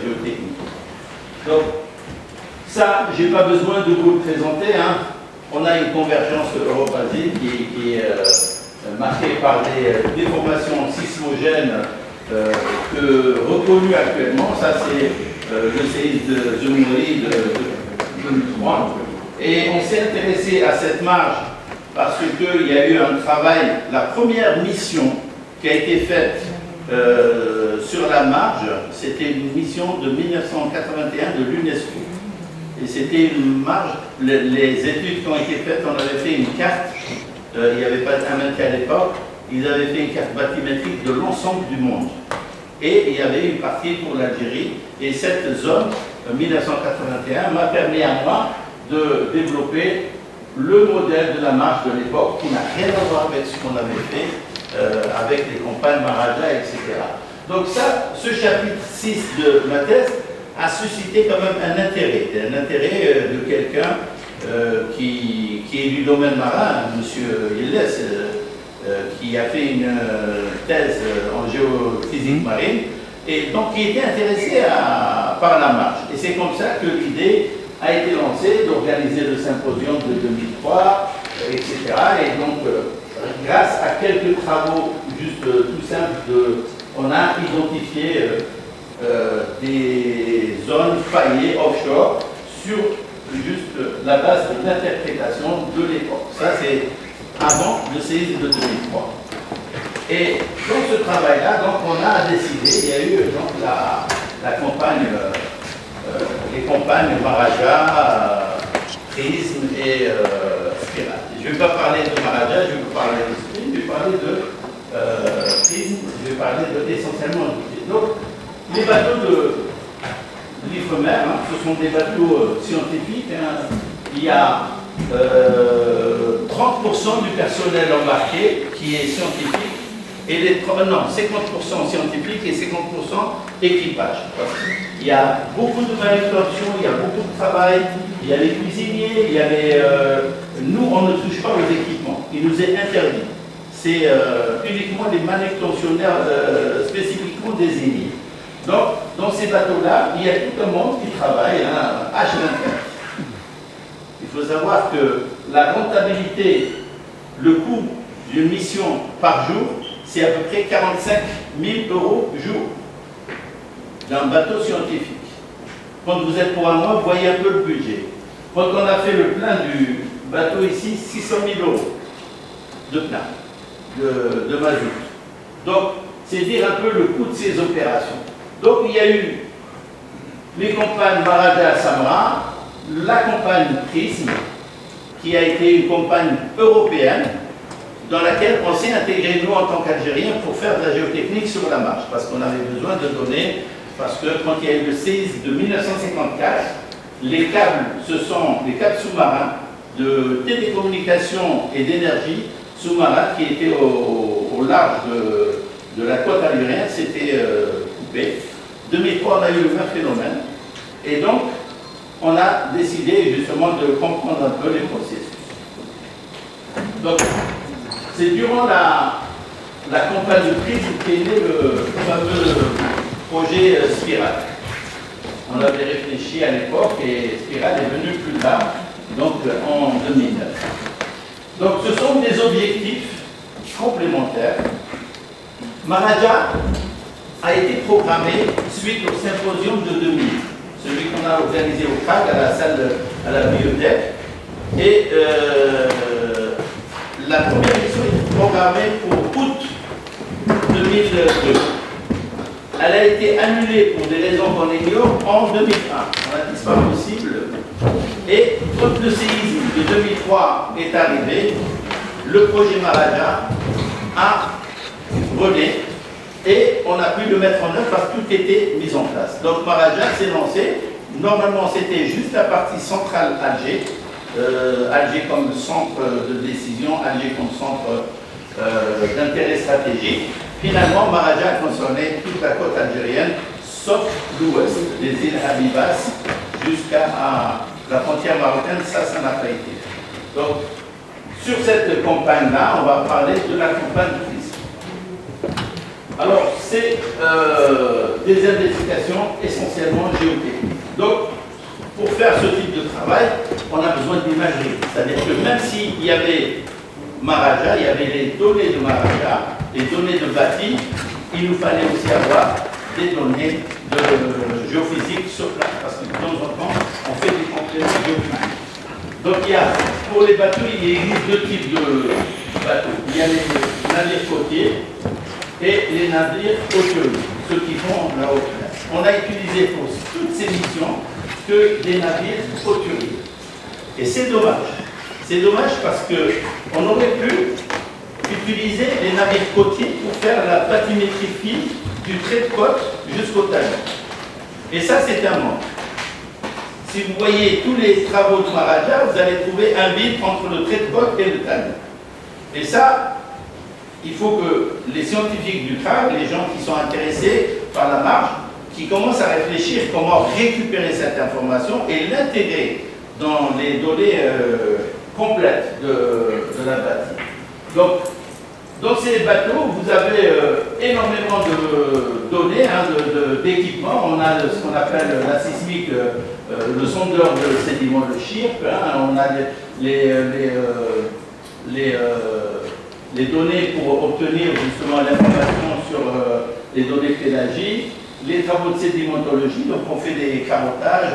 géotechnique. Donc, ça, je n'ai pas besoin de vous le présenter. Hein. On a une convergence Europe-Asie qui est marquée par des déformations sismogènes reconnues actuellement. Ça, c'est le séisme de Zumuri de 2003. Et on s'est intéressé à cette marge parce qu'il y a eu un travail, la première mission qui a été faite sur la marge, c'était une mission de 1981 de l'UNESCO. Et c'était une marge, les études qui ont été faites, on avait fait une carte, il n'y avait pas d'InMT à l'époque, ils avaient fait une carte bathymétrique de l'ensemble du monde. Et il y avait une partie pour l'Algérie, et cette zone, 1981, m'a permis à moi de développer le modèle de la marge de l'époque, qui n'a rien à voir avec ce qu'on avait fait avec les campagnes Maraja, etc. Donc ça, ce chapitre 6 de ma thèse a suscité quand même un intérêt de quelqu'un qui est du domaine marin, M. Yilles, qui a fait une thèse en géophysique marine, et donc qui était intéressé par la marge. Et c'est comme ça que l'idée a été lancée d'organiser le symposium de 2003, etc. Et donc, grâce à quelques travaux juste tout simples, on a identifié des zones faillées offshore sur juste la base de l'interprétation de l'époque. Ça, c'est avant le séisme de 2003. Et dans ce travail-là, donc, on a décidé, il y a eu donc, la campagne, les campagnes Maraja, Prisme et Spirale. Je ne vais pas parler de Maraja, je vais vous parler de Prisme, je vais parler de Prisme, je vais parler essentiellement de. Donc, les bateaux de l'Ifremer, hein, ce sont des bateaux scientifiques. Hein. Il y a 30% du personnel embarqué qui est scientifique, et 50% scientifique et 50% équipage. Il y a beaucoup de manutention, il y a beaucoup de travail, il y a les cuisiniers, il y a les... nous, on ne touche pas aux équipements, il nous est interdit. C'est uniquement les manutentionnaires spécifiquement désignés. Donc, dans ces bateaux-là, il y a tout un monde qui travaille hein, H24. Il faut savoir que la rentabilité, le coût d'une mission par jour, c'est à peu près 45 000 € jour d'un bateau scientifique. Quand vous êtes pour un mois, vous voyez un peu le budget. Quand on a fait le plein du bateau ici, 600 000 € de plein, de mazout. Donc, c'est dire un peu le coût de ces opérations. Donc, il y a eu les campagnes Maraja Samra, la campagne Prisme, qui a été une campagne européenne, dans laquelle on s'est intégré, nous, en tant qu'Algériens, pour faire de la géotechnique sur la marge, parce qu'on avait besoin de données, parce que quand il y a eu le séisme de 1954, les câbles, ce sont les câbles sous-marins de télécommunications et d'énergie sous-marins qui étaient au large de la côte algérienne, c'était coupé. 2003, on a eu le même phénomène. Et donc, on a décidé justement de comprendre un peu les processus. Donc, c'est durant la campagne de crise qu'est né le fameux projet Spirale. On avait réfléchi à l'époque et Spirale est venu plus tard, donc en 2009. Donc, ce sont des objectifs complémentaires. Maraja a été programmé suite au symposium de 2000, celui qu'on a organisé au CRAG, à la salle, à la bibliothèque. Et la première mission est programmée pour août 2002. Elle a été annulée pour des raisons qu'on ignore en 2001. On a dit c'est pas possible. Et quand le séisme de 2003 est arrivé, le projet Maraja a brûlé et on a pu le mettre en œuvre parce que tout était mis en place. Donc Maraja s'est lancé. Normalement, c'était juste la partie centrale Alger. Alger comme centre de décision, Alger comme centre d'intérêt stratégique. Finalement, Maraja concernait toute la côte algérienne, sauf l'ouest, des îles Habibas, jusqu'à la frontière marocaine. Ça n'a pas été. Donc, sur cette campagne-là, on va parler de la campagne Prisme. Alors, c'est des investigations essentiellement géotechniques. Donc, pour faire ce type de travail, on a besoin d'imagerie. C'est-à-dire que même s'il y avait Maharaja, il y avait les données de Maharaja, les données de bâti, il nous fallait aussi avoir des données de géophysique sur place, parce que de temps en temps, on fait des compléments géophysiques. Donc, pour les bateaux, il existe deux types de bateaux. Il y a les navires côtiers et les navires hauturiers, ceux qui font la haute mer. On a utilisé pour toutes ces missions que des navires hauturiers. Et c'est dommage. C'est dommage parce qu'on aurait pu utiliser les navires côtiers pour faire la bathymétrie fine du trait de côte jusqu'au talon. Et ça, c'est un manque. Si vous voyez tous les travaux de Maharaja, vous allez trouver un vide entre le trait de côte et le talon. Et ça, il faut que les scientifiques du TRAG, les gens qui sont intéressés par la marge, qui commencent à réfléchir comment récupérer cette information et l'intégrer dans les données complètes de la bâtie. Donc ces bateaux, vous avez énormément de données, d'équipements. On a ce qu'on appelle la sismique, le sondeur de sédiments, le CHIRP. On a les données pour obtenir justement l'information sur les données pélagiques, les travaux de sédimentologie. Donc on fait des carottages,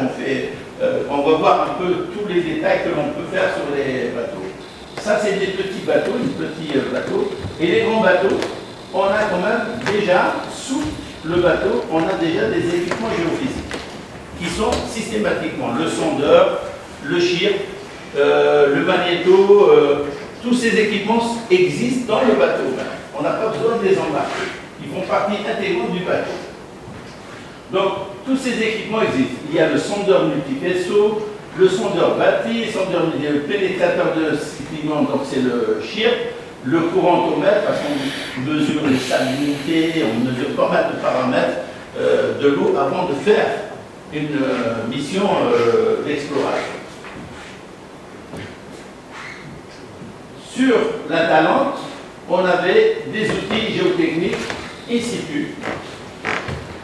on va voir un peu tous les détails que l'on peut faire sur les bateaux. Ça, c'est des petits bateaux, Et les grands bateaux, on a quand même déjà, sous le bateau, on a déjà des équipements géophysiques qui sont systématiquement le sondeur, le CHIRP, le magnéto, tous ces équipements existent dans le bateau. On n'a pas besoin de les embarquer. Ils font partie intégrante du bateau. Donc, tous ces équipements existent. Il y a le sondeur multivaisseau, le sondeur bâti, le pénétrateur de sédiments, donc c'est le CHIRP, le courantomètre, parce qu'on mesure les salinités, on mesure pas mal de paramètres de l'eau avant de faire une mission d'exploration. Sur l'Atalante, on avait des outils géotechniques in situ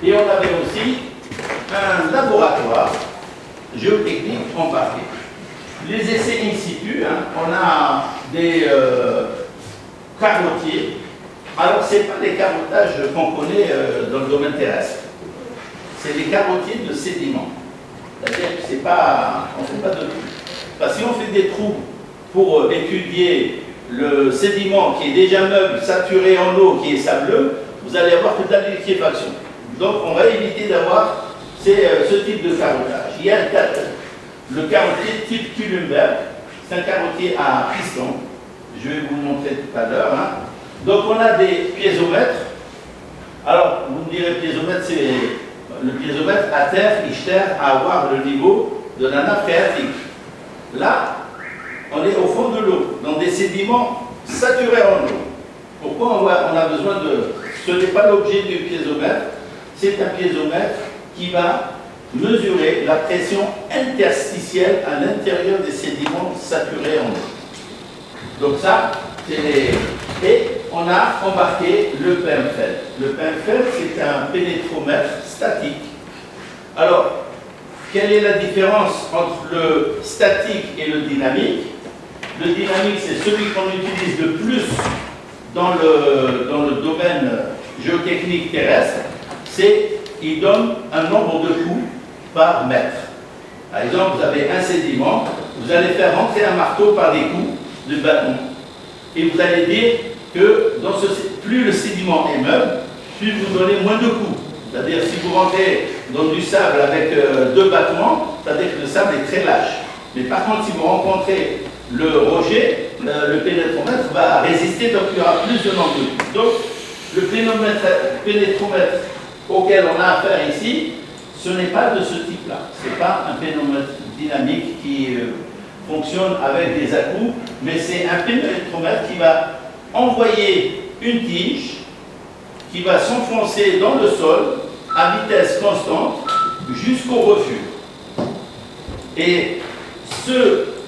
et on avait aussi un laboratoire géotechnique embarqué. Les essais in situ, on a des carottiers. Alors, ce n'est pas les carottages qu'on connaît dans le domaine terrestre. C'est les carottiers de sédiments. C'est-à-dire que on ne fait pas de trous. Parce que si on fait des trous pour étudier le sédiment qui est déjà meuble, saturé en eau, qui est sableux, vous allez avoir que de la liquéfaction. Donc, on va éviter d'avoir ce type de carottage. Il y a le carottier type Cullenberg, c'est un carottier à piston. Je vais vous le montrer tout à l'heure. Donc, on a des piézomètres. Alors, vous me direz, piézomètre, c'est le piézomètre à terre, il cherche à avoir le niveau de la nappe phréatique. Là, on est au fond de l'eau, dans des sédiments saturés en eau. Pourquoi on a besoin de... Ce n'est pas l'objet du piézomètre, c'est un piézomètre qui va mesurer la pression interstitielle à l'intérieur des sédiments saturés en eau. Donc ça, c'est les... Et on a embarqué le PEMFED. Le PEMFED, c'est un pénétromètre statique. Alors, quelle est la différence entre le statique et le dynamique? Le dynamique, c'est celui qu'on utilise le plus dans le domaine géotechnique terrestre. Il donne un nombre de coups par mètre. Par exemple, vous avez un sédiment, vous allez faire rentrer un marteau par des coups de bâton. Et vous allez dire que plus le sédiment est meuble, plus vous donnez moins de coups. C'est-à-dire, si vous rentrez dans du sable avec deux battements, c'est-à-dire que le sable est très lâche. Mais par contre, si vous rencontrez le rocher, le pénétromètre va résister, donc il y aura plus de nombre de coups. Donc, le pénétromètre auquel on a affaire ici, ce n'est pas de ce type-là. Ce n'est pas un pénétromètre dynamique qui fonctionne avec des à-coups, mais c'est un pénétromètre qui va envoyer une tige qui va s'enfoncer dans le sol à vitesse constante jusqu'au refus. Et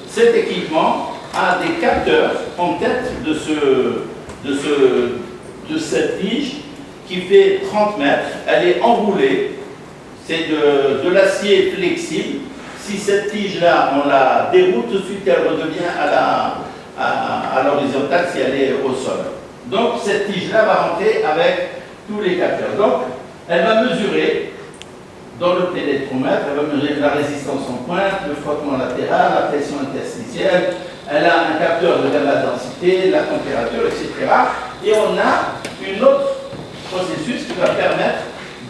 cet équipement a des capteurs en tête de cette tige qui fait 30 mètres, elle est enroulée, c'est de l'acier flexible. Si cette tige-là, on la déroule, tout de suite elle redevient à l'horizontale si elle est au sol. Donc cette tige-là va rentrer avec tous les capteurs. Donc elle va mesurer dans le pénétromètre, elle va mesurer la résistance en pointe, le frottement latéral, la pression interstitielle, elle a un capteur de la densité, la température, etc. Et on a un autre processus qui va permettre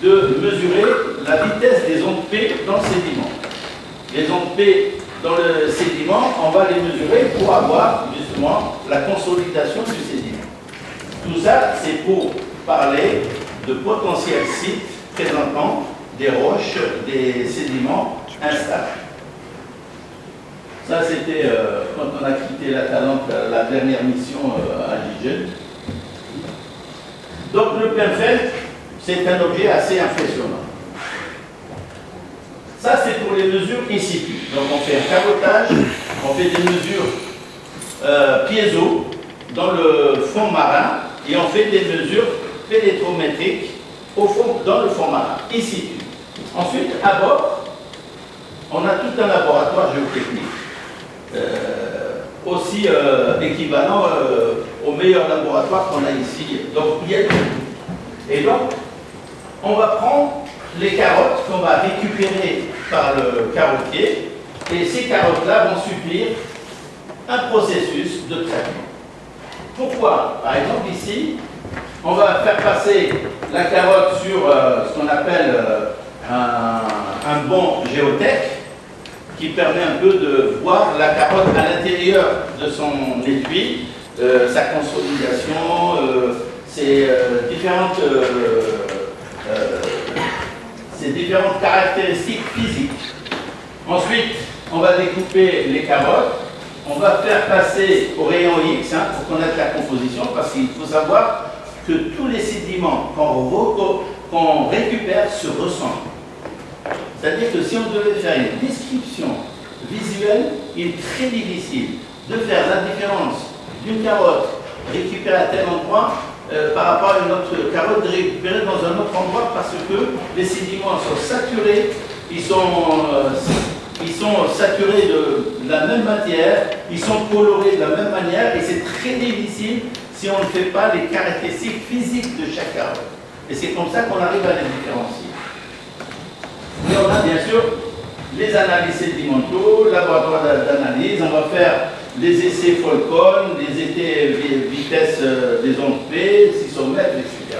de mesurer la vitesse des ondes P dans le sédiment. Les ondes P dans le sédiment, on va les mesurer pour avoir justement la consolidation du sédiment. Tout ça, c'est pour parler de potentiels sites présentant des roches, des sédiments instables. Ça, c'était quand on a quitté la Talente, la dernière mission à Gigel. Donc le Penfeld, c'est un objet assez impressionnant. Ça, c'est pour les mesures in situ. Donc on fait un cabotage, on fait des mesures piézo dans le fond marin et on fait des mesures pénétrométriques au fond, dans le fond marin, in situ. Ensuite, à bord, on a tout un laboratoire géotechnique. Aussi équivalent au meilleur laboratoire qu'on a ici. Donc, il y a tout. Et donc, on va prendre les carottes qu'on va récupérer par le carottier, et ces carottes-là vont subir un processus de traitement. Pourquoi? Par exemple, ici, on va faire passer la carotte sur ce qu'on appelle un banc géotech, qui permet un peu de voir la carotte à l'intérieur de son étui, sa consolidation, ses différentes caractéristiques physiques. Ensuite, on va découper les carottes, on va faire passer au rayon X pour connaître la composition, parce qu'il faut savoir que tous les sédiments qu'on récupère se ressemblent. C'est-à-dire que si on devait faire une description visuelle, il est très difficile de faire la différence d'une carotte récupérée à tel endroit par rapport à une autre carotte récupérée dans un autre endroit, parce que les sédiments sont saturés, ils sont saturés de la même matière, ils sont colorés de la même manière, et c'est très difficile si on ne fait pas les caractéristiques physiques de chaque carotte. Et c'est comme ça qu'on arrive à les différencier. Et on a bien sûr les analyses sédimentaux, laboratoire d'analyse, on va faire les essais Folcon, les essais vitesse des ondes P, 600 mètres, etc.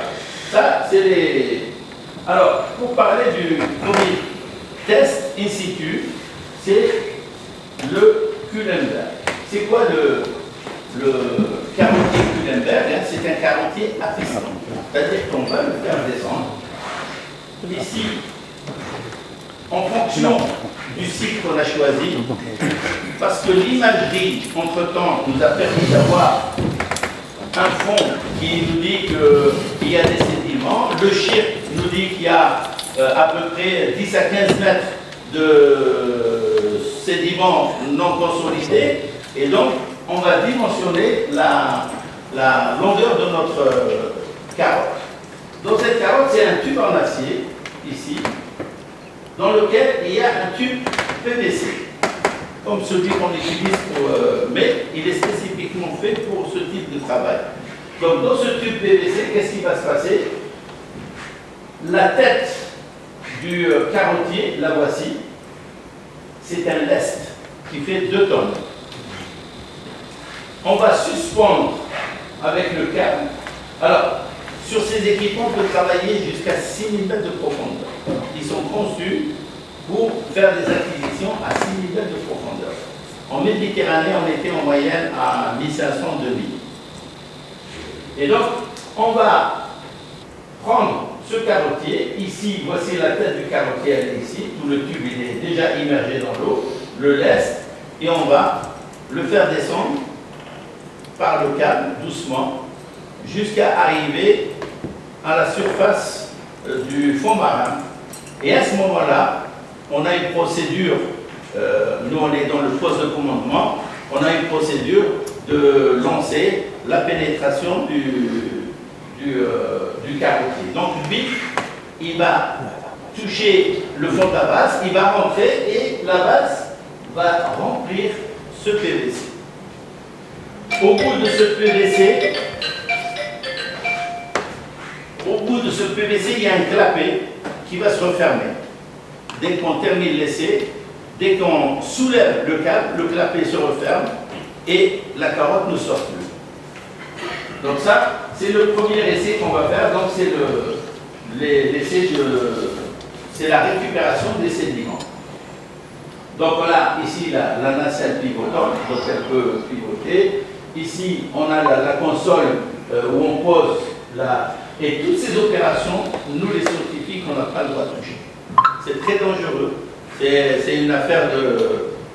Ça, c'est les... Alors, pour parler du premier test in situ, c'est le Kulenberg. C'est quoi le carottier Kulenberg? C'est un carottier à piston. C'est-à-dire qu'on va le faire descendre. Ici, en fonction du site qu'on a choisi, parce que l'imagerie, entre-temps, nous a permis d'avoir un fond qui nous dit qu'il y a des sédiments, le chip nous dit qu'il y a à peu près 10 à 15 mètres de sédiments non consolidés, et donc on va dimensionner la longueur de notre carotte. Donc cette carotte, c'est un tube en acier, ici, dans lequel il y a un tube PVC, comme celui qu'on utilise mais il est spécifiquement fait pour ce type de travail. Donc dans ce tube PVC, qu'est-ce qui va se passer? La tête du carottier, la voici, c'est un lest qui fait 2 tonnes. On va suspendre avec le câble. Alors, sur ces équipements, on peut travailler jusqu'à 6000 mètres de profondeur. Ils sont conçus pour faire des acquisitions à 6000 mètres de profondeur. En Méditerranée, on était en moyenne à 1500-2000. Et donc, on va prendre ce carottier. Ici, voici la tête du carottier, elle est ici. Tout le tube il est déjà immergé dans l'eau. Le lest, et on va le faire descendre par le câble, doucement, jusqu'à arriver à la surface du fond marin. Et à ce moment-là, on a une procédure, nous on est dans le poste de commandement, on a une procédure de lancer la pénétration du carotier. Donc lui, il va toucher le fond de la base, il va rentrer et la base va remplir ce PVC. Au bout de ce PVC, il y a un clapet qui va se refermer. Dès qu'on termine l'essai, dès qu'on soulève le câble, le clapet se referme et la carotte ne sort plus. Donc ça, c'est le premier essai qu'on va faire. Donc c'est l'essai c'est la récupération des sédiments. Donc voilà, ici la nacelle pivotante, donc elle peut pivoter. Ici, on a la console où on pose et toutes ces opérations, nous les scientifiques, on n'a pas le droit de toucher. C'est très dangereux. C'est une affaire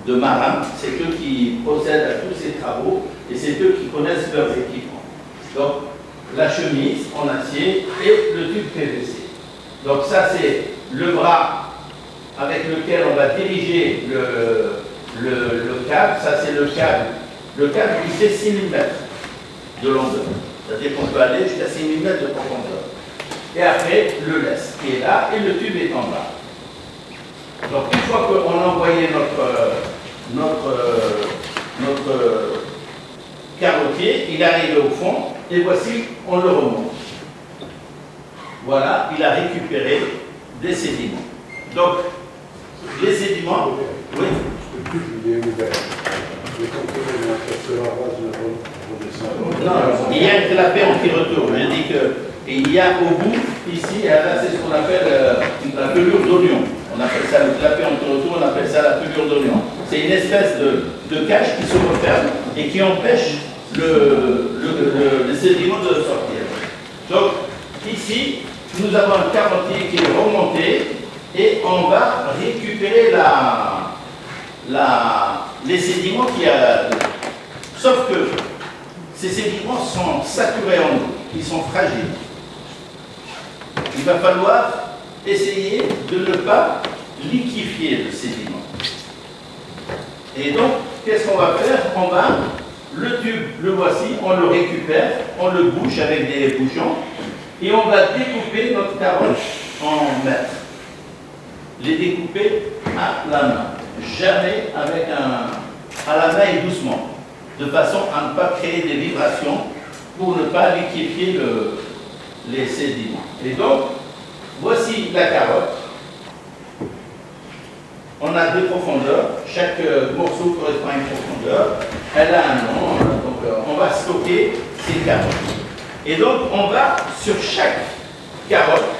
de marins. C'est eux qui procèdent à tous ces travaux et c'est eux qui connaissent leurs équipements. Donc, la chemise en acier et le tube PVC. Donc ça, c'est le bras avec lequel on va diriger le câble. Ça, c'est le câble. Le câble, il fait 6 mm de longueur. C'est-à-dire qu'on peut aller jusqu'à 6 mm de profondeur. Et après, le laisse qui est là et le tube est en bas. Donc, une fois qu'on a envoyé notre carotier, il est arrivé au fond et voici, on le remonte. Voilà, il a récupéré des sédiments. Donc, les sédiments, oui. Non, il y a un clapet anti-retour. Je dis qu'il y a au bout, ici, là, c'est ce qu'on appelle la pelure d'oignon. On appelle ça le clapet anti-retour, on appelle ça la pelure d'oignon. C'est une espèce de cage qui se referme et qui empêche le sédiment de sortir. Donc, ici, nous avons un carotier qui est remonté et on va récupérer les sédiments qu'il y a. Sauf que ces sédiments sont saturés en eau, ils sont fragiles. Il va falloir essayer de ne pas liquéfier le sédiment. Et donc, qu'est-ce qu'on va faire? Le tube, le voici, on le récupère, on le bouche avec des bouchons et on va découper notre carotte en mètres. Les découper à la main, jamais avec à la main et doucement, de façon à ne pas créer des vibrations pour ne pas liquéfier les sédiments. Et donc, voici la carotte. On a deux profondeurs, chaque morceau correspond à une profondeur, elle a un nom, donc on va stocker ces carottes. Et donc on va, sur chaque carotte,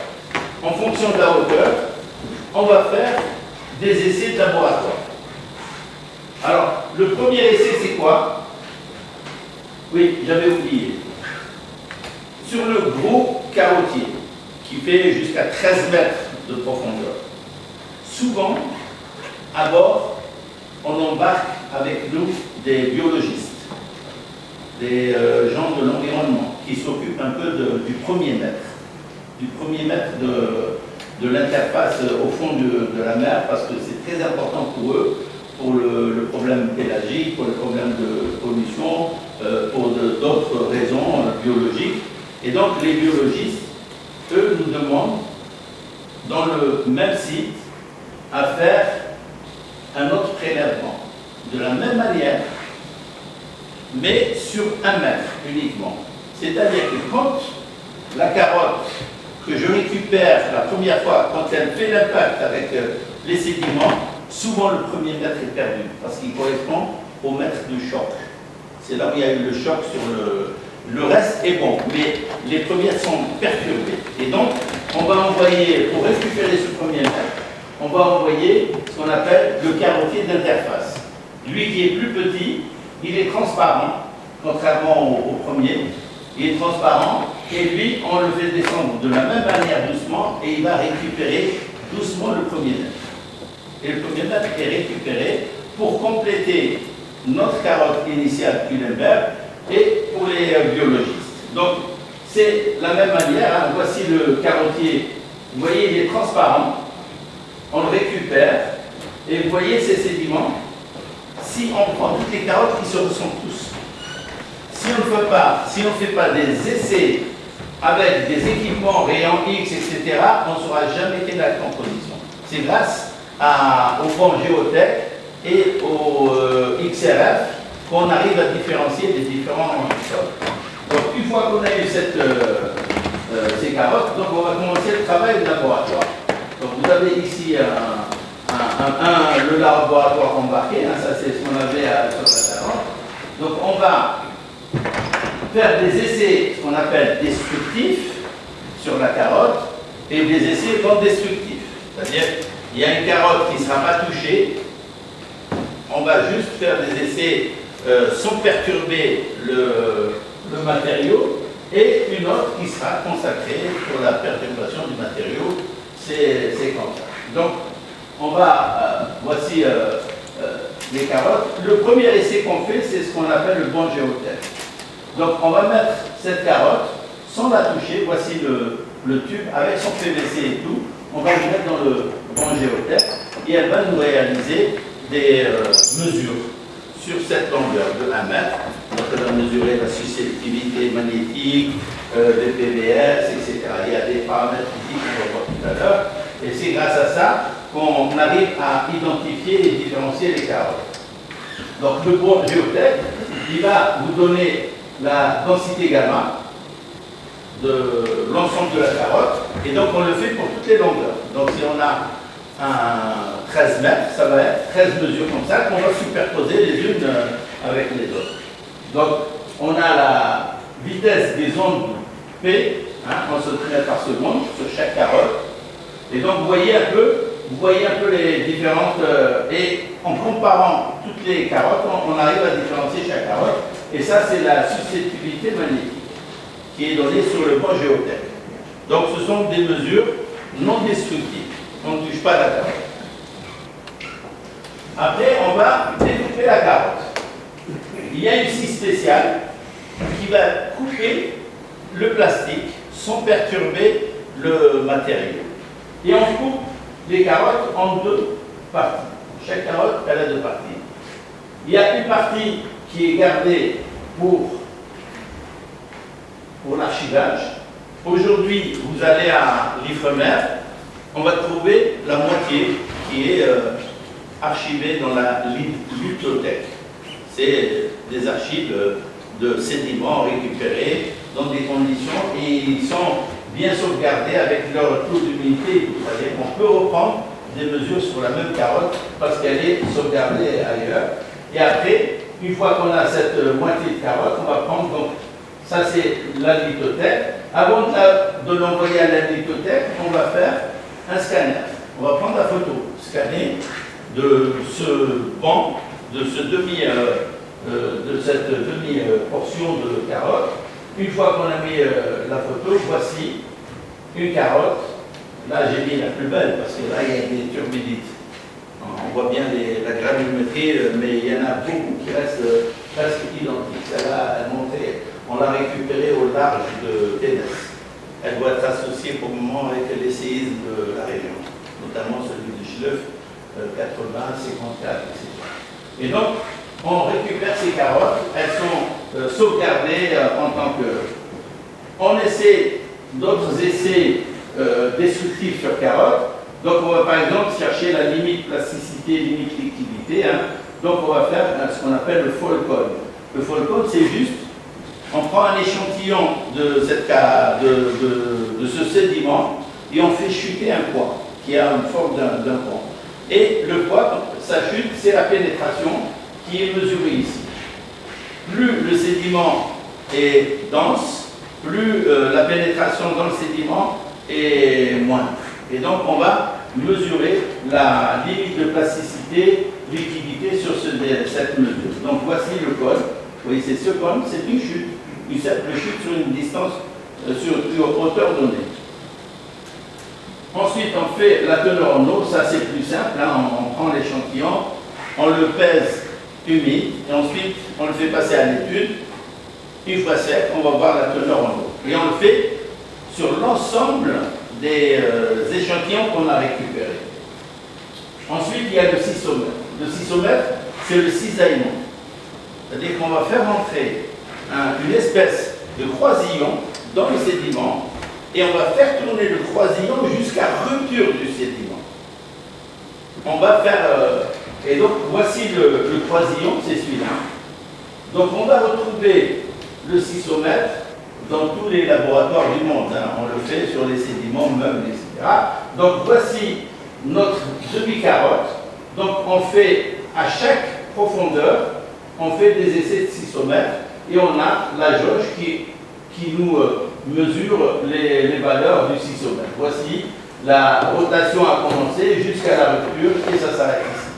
en fonction de la hauteur, on va faire des essais de laboratoire. Alors, le premier essai, c'est quoi? Oui, j'avais oublié. Sur le gros carotier, qui fait jusqu'à 13 mètres de profondeur, souvent, à bord, on embarque avec nous des biologistes, des gens de l'environnement qui s'occupent un peu du premier mètre de l'interface au fond de la mer, parce que c'est très important pour eux, pour le problème pélagique, pour le problème de pollution, pour d'autres raisons biologiques. Et donc les biologistes, eux, nous demandent, dans le même site, à faire un autre prélèvement, de la même manière, mais sur 1 mètre uniquement. C'est-à-dire que quand la carotte que je récupère la première fois, quand elle fait l'impact avec les sédiments, souvent le premier mètre est perdu, parce qu'il correspond au mètre du choc. C'est là où il y a eu le choc sur le reste est bon, mais les premières sont perturbées. Et donc, on va envoyer, pour récupérer ce premier mètre, on va envoyer ce qu'on appelle le carotier d'interface. Lui qui est plus petit, il est transparent, contrairement au premier. Il est transparent et lui, on le fait descendre de la même manière doucement et il va récupérer doucement le premier mètre. Et le premier mètre est récupéré pour compléter notre carotte initiale Kulenberg et pour les biologistes. Donc, c'est la même manière. Hein. Voici le carotier. Vous voyez, il est transparent. On le récupère et vous voyez ces sédiments. Si on prend toutes les carottes, ils se ressemblent tous. Si on ne fait pas des essais avec des équipements rayons X, etc., on ne saura jamais quelle est la composition. C'est grâce au bon géotech et au XRF qu'on arrive à différencier les différents sols. Donc une fois qu'on a eu ces carottes, donc on va commencer le travail du laboratoire. Donc vous avez ici le laboratoire embarqué, hein, ça c'est ce qu'on avait sur la carotte. Donc on va faire des essais, ce qu'on appelle destructifs sur la carotte, et des essais non destructifs. C'est-à-dire, il y a une carotte qui ne sera pas touchée, on va juste faire des essais sans perturber le matériau, et une autre qui sera consacrée pour la perturbation du matériau. C'est comme ça. Donc, on va, voici les carottes. Le premier essai qu'on fait, c'est ce qu'on appelle le bon géotech. Donc, on va mettre cette carotte sans la toucher. Voici le tube avec son PVC et tout. On va le mettre dans le bon géotech et elle va nous réaliser des mesures sur cette longueur de 1 mètre. Donc, elle va mesurer la susceptibilité magnétique, des PVS, etc. Il y a des paramètres physiques qu'on va voir tout à l'heure. Et c'est grâce à ça qu'on arrive à identifier et différencier les carottes. Donc, le bon géotech, il va vous donner la densité gamma de l'ensemble de la carotte. Et donc, on le fait pour toutes les longueurs. Donc, si on a un 13 mètres, ça va être 13 mesures comme ça qu'on va superposer les unes avec les autres. Donc, on a la vitesse des ondes P, en centimètres par seconde, sur chaque carotte. Et donc, vous voyez un peu les différentes... et en comparant toutes les carottes, on arrive à différencier chaque carotte. Et ça, c'est la susceptibilité magnétique qui est donnée sur le bon géotech. Donc, ce sont des mesures non destructives. On ne touche pas la carotte. Après, on va découper la carotte. Il y a une scie spéciale qui va couper le plastique sans perturber le matériau. Et on coupe les carottes en 2 parties. Chaque carotte, elle a 2 parties. Il y a une partie qui est gardée pour l'archivage. Aujourd'hui, vous allez à l'Ifremer, on va trouver la moitié qui est archivée dans la lutothèque. C'est des archives de sédiments récupérés dans des conditions et ils sont bien sauvegardés avec leur taux d'humidité. C'est-à-dire qu'on peut reprendre des mesures sur la même carotte parce qu'elle est sauvegardée ailleurs. Et après, une fois qu'on a cette moitié de carotte, on va prendre, donc, ça c'est la lithothèque. Avant de l'envoyer à la lithothèque, on va faire un scanner. On va prendre la photo, scanner de ce banc, de cette demi-portion de carotte. Une fois qu'on a mis la photo, voici une carotte. Là, j'ai mis la plus belle parce que là, il y a des turbidites. On voit bien la granulométrie, mais il y en a beaucoup qui restent presque identiques. Celle-là, on l'a récupérée au large de Ténès. Elle doit être associée pour le moment avec les séismes de la région, notamment celui de Schleuf, 80, 54, etc. Et donc, on récupère ces carottes, elles sont sauvegardées en tant que... On essaie d'autres essais destructifs sur carottes. Donc, on va par exemple chercher la limite plasticité, limite liquidité. Donc, on va faire ce qu'on appelle le fall code. Le fall code, c'est juste, on prend un échantillon de ce sédiment et on fait chuter un poids qui a une forme d'un pont. Et le poids, ça chute, c'est la pénétration qui est mesurée ici. Plus le sédiment est dense, plus la pénétration dans le sédiment est moindre. Et donc, on va mesurer la limite de plasticité, liquidité sur cette mesure. Donc, voici le cône. Vous voyez, c'est ce cône, c'est une chute. Une simple chute sur une distance, sur une hauteur donnée. Ensuite, on fait la teneur en eau. Ça, c'est plus simple. On prend l'échantillon, on le pèse humide, et ensuite, on le fait passer à l'étude. Une fois sec, on va voir la teneur en eau. Et on le fait sur l'ensemble des échantillons qu'on a récupérés. Ensuite, il y a le sisomètre. Le sisomètre, c'est le cisaillement. C'est-à-dire qu'on va faire entrer une espèce de croisillon dans le sédiment et on va faire tourner le croisillon jusqu'à rupture du sédiment. On va faire... et donc, voici le croisillon, c'est celui-là. Donc, on va retrouver le sisomètre dans tous les laboratoires du monde. Hein. On le fait sur les sédiments, meubles, etc. Donc, voici notre demi-carotte. Donc, on fait à chaque profondeur, on fait des essais de sisomètre et on a la jauge qui nous mesure les valeurs du sisomètre. Voici, la rotation a commencé jusqu'à la rupture et ça s'arrête ici.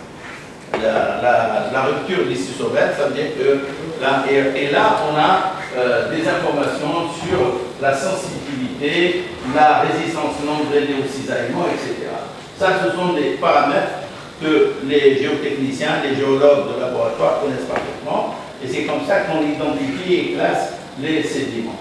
La rupture du sisomètre, ça veut dire que là, et là, on a des informations sur la sensibilité, la résistance non drainée au cisaillement, etc. Ça, ce sont des paramètres que les géotechniciens, les géologues de laboratoire connaissent parfaitement, et c'est comme ça qu'on identifie et classe les sédiments.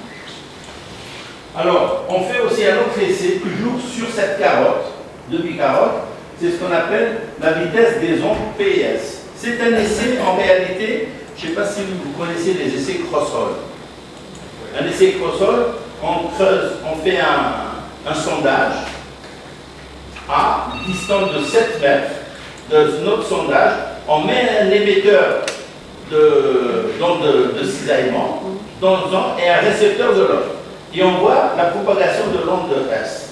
Alors, on fait aussi un autre essai, toujours sur cette carotte, demi-carotte, c'est ce qu'on appelle la vitesse des ondes PIS. C'est un essai, en réalité, je ne sais pas si vous connaissez les essais Crossol. Un essai Crossol, on creuse, on fait un sondage à distance de 7 mètres de notre sondage, on met un émetteur de cisaillement dans un et un récepteur de l'autre. Et on voit la propagation de l'onde de S.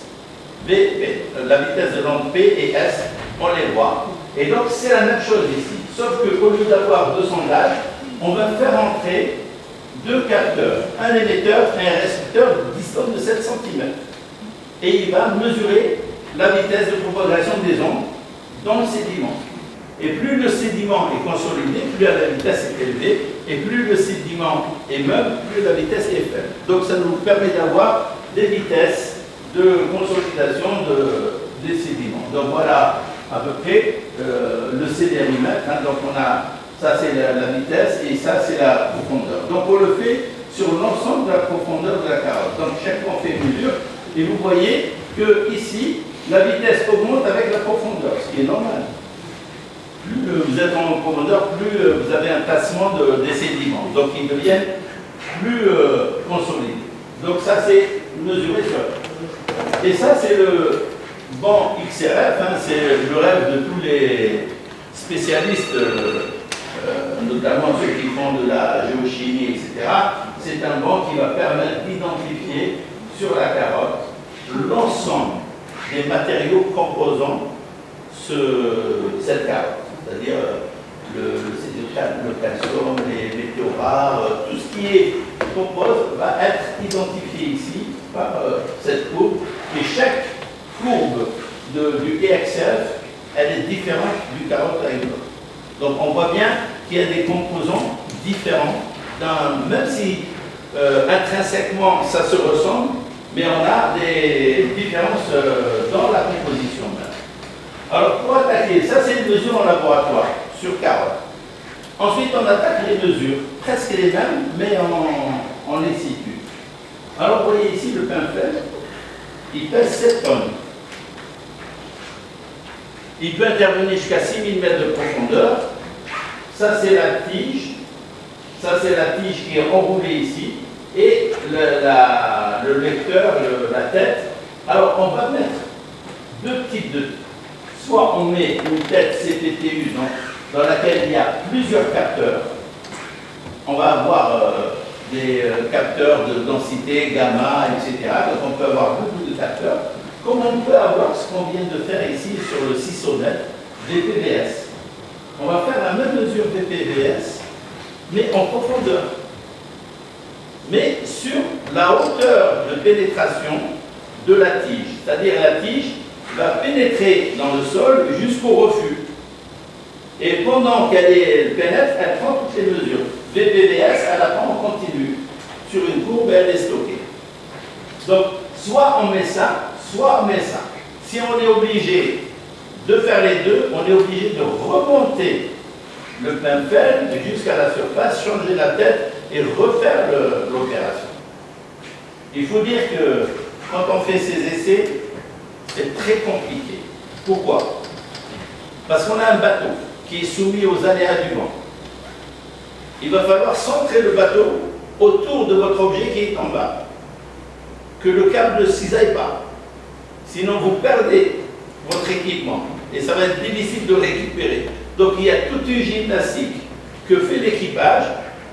La vitesse de l'onde P et S, on les voit. Et donc c'est la même chose ici. Sauf qu'au lieu d'avoir deux sondages, on va faire entrer deux capteurs, un émetteur et un récepteur de distance de 7 cm. Et il va mesurer la vitesse de propagation des ondes dans le sédiment. Et plus le sédiment est consolidé, plus la vitesse est élevée, et plus le sédiment est meuble, plus la vitesse est faible. Donc ça nous permet d'avoir des vitesses de consolidation des sédiments. Donc voilà à peu près le cédérimètre. Hein. Donc on a, ça c'est la vitesse et ça c'est la profondeur. Donc on le fait sur l'ensemble de la profondeur de la carotte. Donc chaque fois on fait une mesure et vous voyez que ici la vitesse augmente avec la profondeur, ce qui est normal. Plus vous êtes en profondeur, plus vous avez un tassement des sédiments. Donc ils deviennent plus consolidés. Donc ça c'est mesuré sur. Et ça c'est le banc XRF, hein, c'est le rêve de tous les spécialistes, notamment ceux qui font de la géochimie, etc. C'est un banc qui va permettre d'identifier sur la carotte l'ensemble des matériaux composant cette carotte. C'est-à-dire le calcium, les métaux rares, tout ce qui compose va être identifié ici par cette courbe. Et chaque courbe du EXF, elle est différente du carotte à une autre. Donc on voit bien qu'il y a des composants différents, même si intrinsèquement ça se ressemble, mais on a des différences dans la composition même. Alors, pour attaquer, ça c'est une mesure en laboratoire, sur carotte. Ensuite, on attaque les mesures, presque les mêmes, mais on les situe. Alors, vous voyez ici le pin-fel, il pèse 7 tonnes. Il peut intervenir jusqu'à 6000 mètres de profondeur. Ça, c'est la tige. Ça, c'est la tige qui est enroulée ici. Et le lecteur, la tête. Alors, on va mettre deux types de... Soit on met une tête CPTU dans laquelle il y a plusieurs capteurs. On va avoir des capteurs de densité, gamma, etc. Donc on peut avoir beaucoup de capteurs. Comme on peut avoir ce qu'on vient de faire ici sur le sisomètre, VPVS. On va faire la même mesure VPVS, mais en profondeur. Mais sur la hauteur de pénétration de la tige. C'est-à-dire la tige va pénétrer dans le sol jusqu'au refus. Et pendant qu'elle pénètre, elle prend toutes les mesures. VPVS, elle la prend en continu. Sur une courbe, elle est stockée. Donc, soit on met ça, soit on met ça. Si on est obligé de faire les deux, on est obligé de remonter le pin-fel jusqu'à la surface, changer la tête et refaire l'opération. Il faut dire que quand on fait ces essais, c'est très compliqué. Pourquoi? Parce qu'on a un bateau qui est soumis aux aléas du vent. Il va falloir centrer le bateau autour de votre objet qui est en bas. que le câble ne cisaille pas. Sinon, vous perdez votre équipement et ça va être difficile de le récupérer. Donc, il y a toute une gymnastique que fait l'équipage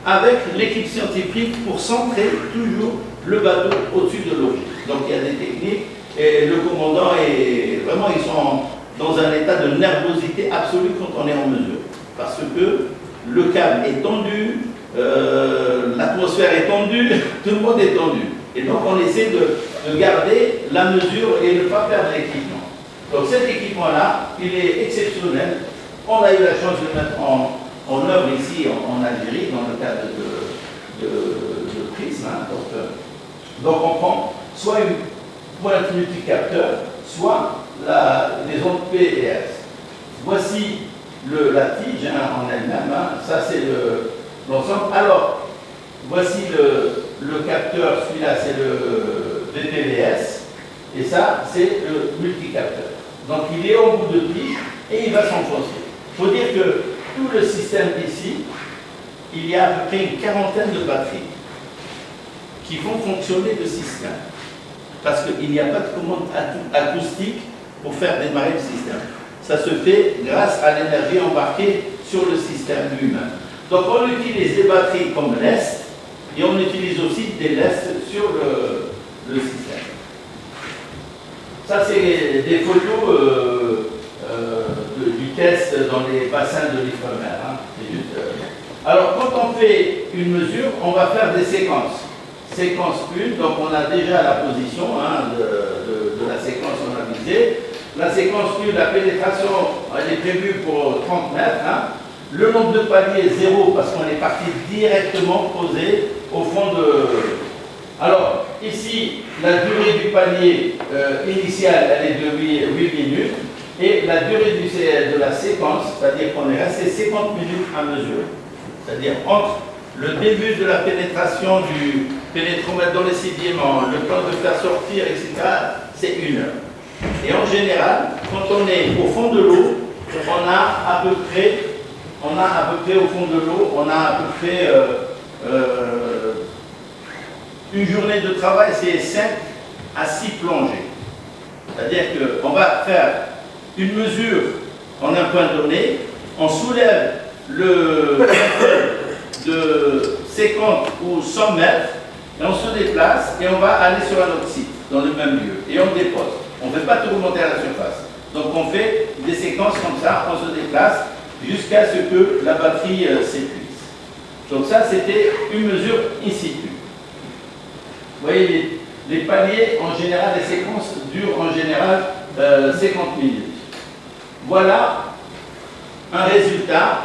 avec l'équipe scientifique pour centrer toujours le bateau au-dessus de l'eau. Donc, il y a des techniques et le commandant est vraiment, ils sont dans un état de nervosité absolue quand on est en mesure. Parce que le câble est tendu, l'atmosphère est tendue, tout le monde est tendu. Et donc on essaie de garder la mesure et ne pas perdre l'équipement. Donc cet équipement-là, il est exceptionnel. On a eu la chance de le mettre en œuvre ici en Algérie, dans le cadre de Prism. Hein. Donc on prend soit une pointe multicapteur, soit les ondes PES. Voici la tige hein, en elle-même, hein. Ça c'est l'ensemble. Alors, voici le capteur, celui-là c'est le VPVS, et ça c'est le multicapteur. Donc il est au bout de tige et il va s'enfoncer. Il faut dire que tout le système ici, il y a à peu près une quarantaine de batteries qui vont fonctionner le système. Parce qu'il n'y a pas de commande acoustique pour faire démarrer le système. Ça se fait grâce à l'énergie embarquée sur le système lui-même. Donc on utilise des batteries comme lest et on utilise aussi des lestes sur le système. Ça c'est des photos du test dans les bassins de l'Ifremer. Hein. Alors quand on fait une mesure, on va faire des séquences. Séquence 1, donc on a déjà la position hein, de la séquence qu'on a visée. La séquence 1, la pénétration, elle est prévue pour 30 mètres. Hein. Le nombre de paliers est 0 parce qu'on est parti directement posé au fond de... Alors, ici, la durée du palier initial, elle est de 8 minutes. Et la durée de la séquence, c'est-à-dire qu'on est resté 50 minutes à mesure. C'est-à-dire entre le début de la pénétration du pénétromètre dans les sédiments, le temps de faire sortir, etc., c'est 1 heure. Et en général, quand on est au fond de l'eau, on a à peu près au fond de l'eau, on a à peu près une journée de travail, c'est 5 à 6 plongées. C'est-à-dire qu'on va faire une mesure en un point donné, on soulève le de 50 ou 100 mètres, et on se déplace et on va aller sur un autre site, dans le même lieu, et on dépose. On ne fait pas tout remonter à la surface. Donc on fait des séquences comme ça, on se déplace jusqu'à ce que la batterie s'épuise. Donc ça, c'était une mesure in situ. Vous voyez, les paliers, en général, les séquences durent en général 50 minutes. Voilà un résultat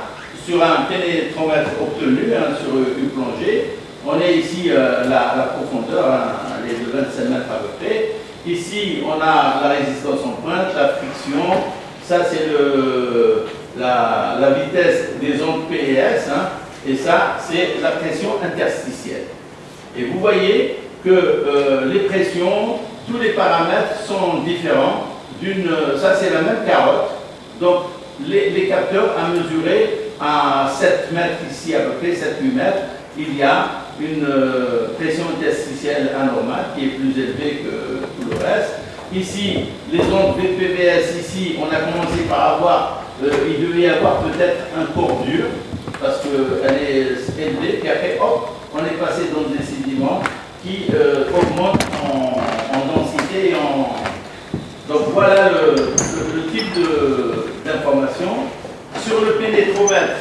sur un pénétromètre obtenu, hein, sur une plongée. On est ici, la profondeur, hein, elle est de 25 mètres à peu près. Ici, on a la résistance en pointe, la friction. Ça, c'est la vitesse des ondes PES. Hein, et ça, c'est la pression interstitielle. Et vous voyez que les pressions, tous les paramètres sont différents. Ça, c'est la même carotte. Donc, les capteurs à mesurer à 7 mètres ici, à peu près 7-8 mètres, il y a une pression interstitielle anormale qui est plus élevée que tout le reste. Ici, les ondes VPVS, ici, on a commencé par avoir, il devait y avoir peut-être un corps dur, parce qu'elle est élevée, puis après, hop, on est passé dans des sédiments qui augmentent en densité et en... Donc voilà le type d'information. Sur le pénétromètre,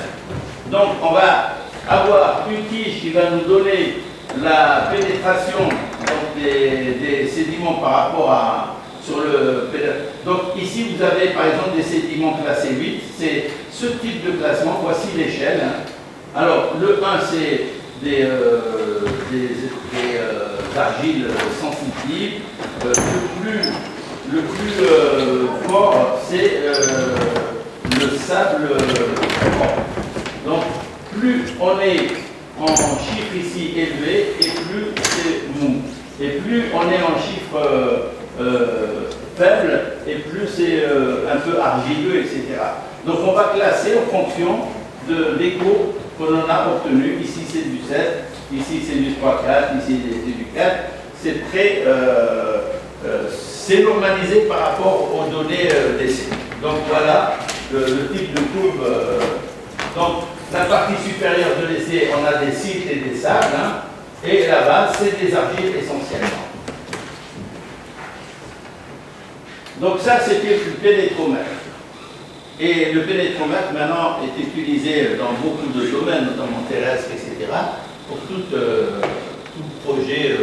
donc on va avoir une tige qui va nous donner la pénétration donc, des sédiments par rapport sur le pénétromètre. Donc ici vous avez par exemple des sédiments classés 8, c'est ce type de classement, voici l'échelle. Hein. Alors le 1 c'est des argiles sensitives, le plus fort c'est le sable fort. Donc plus on est en chiffre ici élevé et plus c'est mou. Et plus on est en chiffre faible et plus c'est un peu argileux, etc. Donc on va classer en fonction de l'écho que l'on a obtenu. Ici c'est du 7, ici c'est du 3-4, ici c'est du 4. c'est très c'est normalisé par rapport aux données d'essai. Donc voilà le type de courbe. Donc la partie supérieure de l'essai, on a des sites et des sables, hein, et la base, c'est des argiles essentiellement. Donc ça, c'était le pénétromètre. Et le pénétromètre, maintenant, est utilisé dans beaucoup de domaines, notamment terrestres, etc., pour tout projet,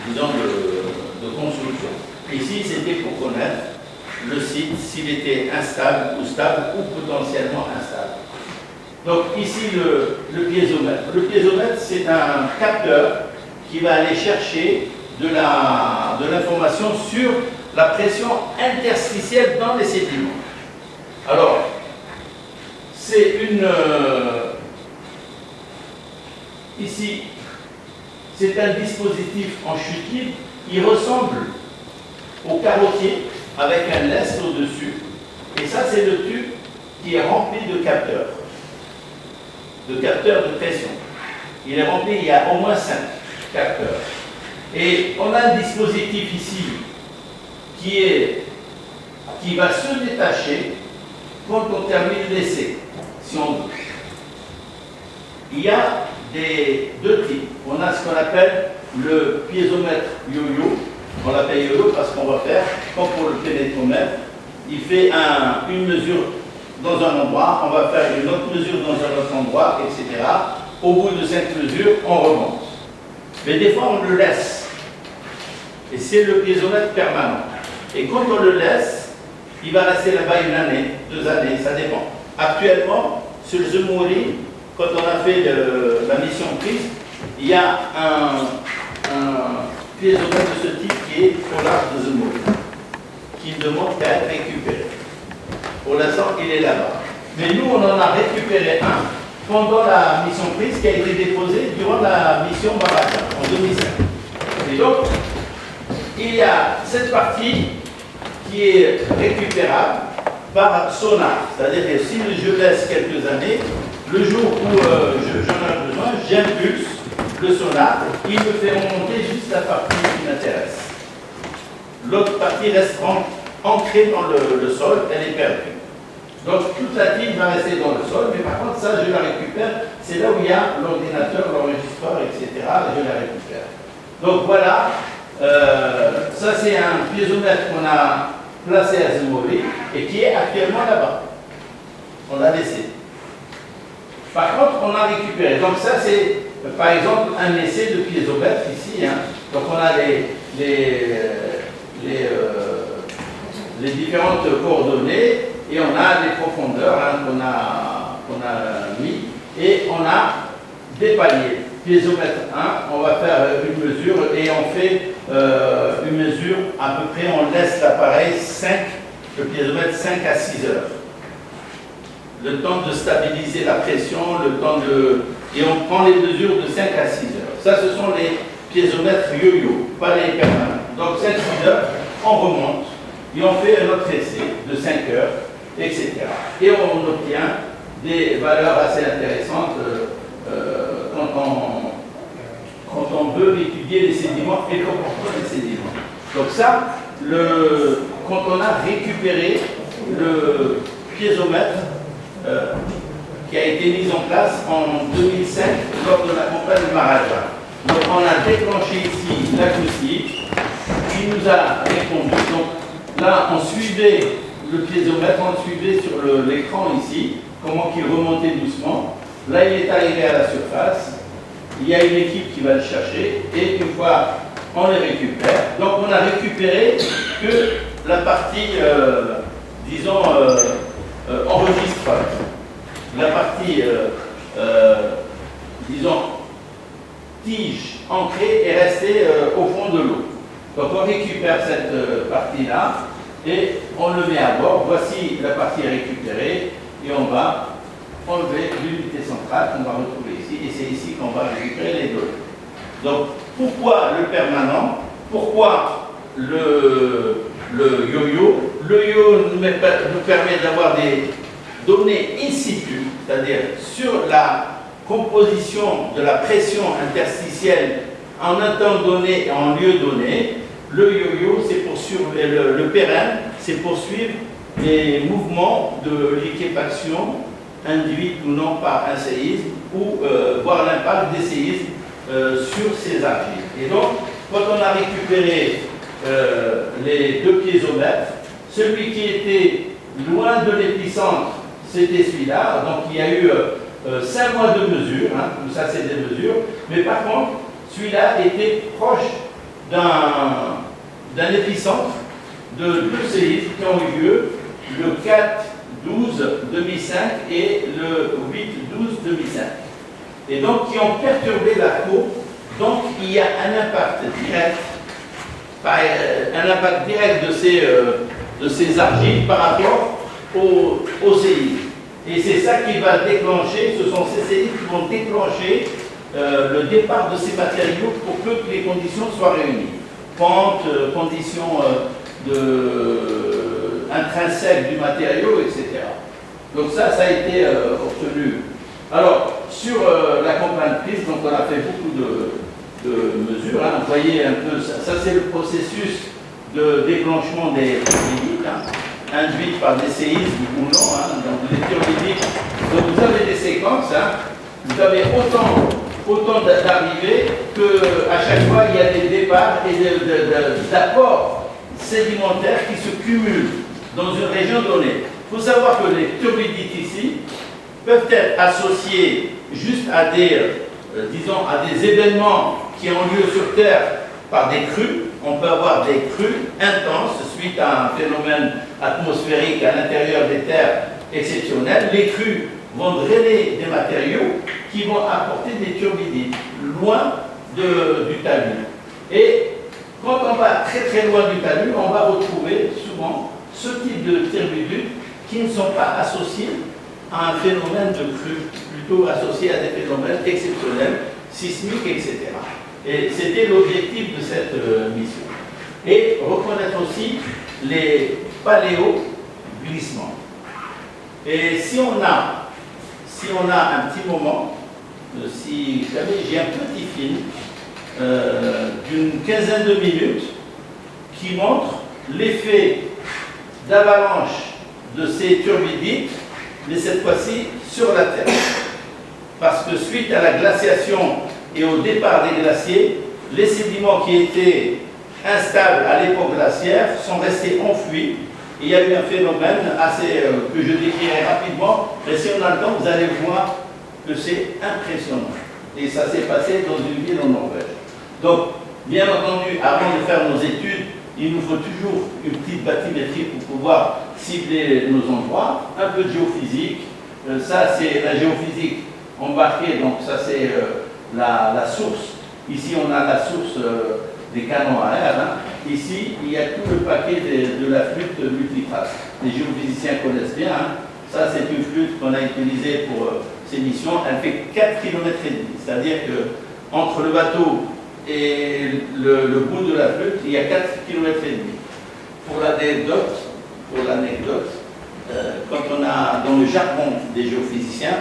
disons, de construction. Ici, c'était pour connaître le site, s'il était instable ou stable, ou potentiellement instable. Donc ici, le piézomètre. Le piézomètre, c'est un capteur qui va aller chercher de l'information sur la pression interstitielle dans les sédiments. Alors, c'est ici, c'est un dispositif en chute libre. Il ressemble au carottier avec un lest au-dessus. Et ça, c'est le tube qui est rempli de capteurs de pression. Il est rempli, il y a au moins 5 capteurs. Et on a un dispositif ici qui va se détacher quand on termine l'essai, si on veut. Il y a deux types. On a ce qu'on appelle le piézomètre yo-yo. On l'appelle yo-yo parce qu'on va faire, comme pour le pénétromètre, il fait une mesure dans un endroit, on va faire une autre mesure dans un autre endroit, etc. Au bout de 5 mesures, on remonte. Mais des fois, on le laisse. Et c'est le piézomètre permanent. Et quand on le laisse, il va rester là-bas 1 année, 2 années, ça dépend. Actuellement, sur le Zemouri, quand on a fait la mission prise, il y a un piézomètre de ce type qui est au large de Zemouri, qui ne demande qu'à être récupéré. Pour l'instant, il est là-bas. Mais nous, on en a récupéré un pendant la mission prise qui a été déposée durant la mission Baraka en 2005. Et donc, il y a cette partie qui est récupérable par sonar. C'est-à-dire que si je laisse quelques années, le jour où j'en ai besoin, j'impulse le sonar, il me fait remonter juste la partie qui m'intéresse. L'autre partie reste ancrée dans le sol, elle est perdue. Donc toute la tige va rester dans le sol, mais par contre ça je la récupère, c'est là où il y a l'ordinateur, l'enregistreur, etc. Je la récupère. Donc voilà, ça c'est un piézomètre qu'on a placé à Zemouri et qui est actuellement là-bas. On l'a laissé. Par contre, on a récupéré. Donc ça c'est par exemple un essai de piézomètre ici. Hein. Donc on a les différentes coordonnées et on a les profondeurs hein, qu'on a mis et on a des paliers. Piézomètre 1, on va faire une mesure et on fait une mesure à peu près, on laisse l'appareil le piézomètre 5 à 6 heures. Le temps de stabiliser la pression, le temps et on prend les mesures de 5 à 6 heures. Ça, ce sont les piézomètres yo-yo, pas les permanents. Donc 5-6 heures, on remonte et on fait un autre essai de 5 heures, etc. Et on obtient des valeurs assez intéressantes quand on veut étudier les sédiments et le comportement des sédiments. Donc ça, quand on a récupéré le piézomètre qui a été mis en place en 2005 lors de la campagne de Maharaja. Donc on a déclenché ici l'acoustique qui nous a répondu. Donc là, on suivait le piézomètre, on le suivait sur l'écran ici, comment il remontait doucement. Là, il est arrivé à la surface. Il y a une équipe qui va le chercher et une fois on les récupère. Donc on a récupéré que la partie, disons, enregistreuse. La partie, disons, tige ancrée est restée au fond de l'eau. Donc on récupère cette partie-là et on le met à bord. Voici la partie récupérée et on va enlever l'unité centrale qu'on va retrouver ici et c'est ici qu'on va récupérer les données. Donc pourquoi le permanent? Pourquoi le yo-yo? Le yo nous permet d'avoir des données in situ, c'est-à-dire sur la composition de la pression interstitielle en un temps donné et en lieu donné. Le yo-yo, c'est le pérenne, c'est poursuivre les mouvements de liquéfaction induite ou non par un séisme ou voir l'impact des séismes sur ces argiles. Et donc, quand on a récupéré les deux piézomètres, celui qui était loin de l'épicentre, c'était celui-là. Donc il y a eu 5 mois de mesure, hein, tout ça c'est des mesures. Mais par contre, celui-là était proche d'un épicentre de deux séismes qui ont eu lieu le 4-12-2005 et le 8-12-2005. Et donc qui ont perturbé la courbe. Donc il y a un impact direct de ces argiles par rapport au séisme. Et c'est ça qui va déclencher, ce sont ces séismes qui vont déclencher le départ de ces matériaux pour que les conditions soient réunies. Pente, conditions intrinsèques du matériau, etc. Donc ça a été obtenu. Alors, sur la contrainte prise, donc on a fait beaucoup de mesures. Hein. Vous voyez un peu, ça c'est le processus de déclenchement des turbidites, hein, induites par des séismes ou non. Hein. Donc les turbidites, donc vous avez des séquences, hein, vous avez autant d'arrivées qu'à chaque fois il y a des départs et d'apports sédimentaires qui se cumulent dans une région donnée. Il faut savoir que les turbidites ici peuvent être associés juste à disons, à des événements qui ont lieu sur Terre par des crues. On peut avoir des crues intenses suite à un phénomène atmosphérique à l'intérieur des terres exceptionnel. Les crues vont drainer des matériaux qui vont apporter des turbidites loin du talus. Et quand on va très loin du talus, on va retrouver souvent ce type de turbidites qui ne sont pas associés à un phénomène de crue, plutôt associés à des phénomènes exceptionnels, sismiques, etc. Et c'était l'objectif de cette mission. Et reconnaître aussi les paléoglissements. Et si on a un petit moment, si j'ai un petit film d'une quinzaine de minutes qui montre l'effet d'avalanche de ces turbidites, mais cette fois-ci sur la Terre. Parce que suite à la glaciation et au départ des glaciers, les sédiments qui étaient instables à l'époque glaciaire sont restés enfouis. Il y a eu un phénomène assez que je décrirai rapidement, mais si on a le temps, vous allez voir que c'est impressionnant. Et ça s'est passé dans une ville en Norvège. Donc, bien entendu, avant de faire nos études, il nous faut toujours une petite bathymétrie pour pouvoir cibler nos endroits, un peu de géophysique. Ça, c'est la géophysique embarquée, donc ça, c'est la source. Ici, on a la source des canons à air. Hein. Ici, il y a tout le paquet de la flûte multitrace. Les géophysiciens connaissent bien. Hein. Ça, c'est une flûte qu'on a utilisée pour ces missions. Elle fait 4,5 km. C'est-à-dire qu'entre le bateau et le bout de la flûte, il y a 4,5 km. Pour l'anecdote, quand on a dans le jargon des géophysiciens,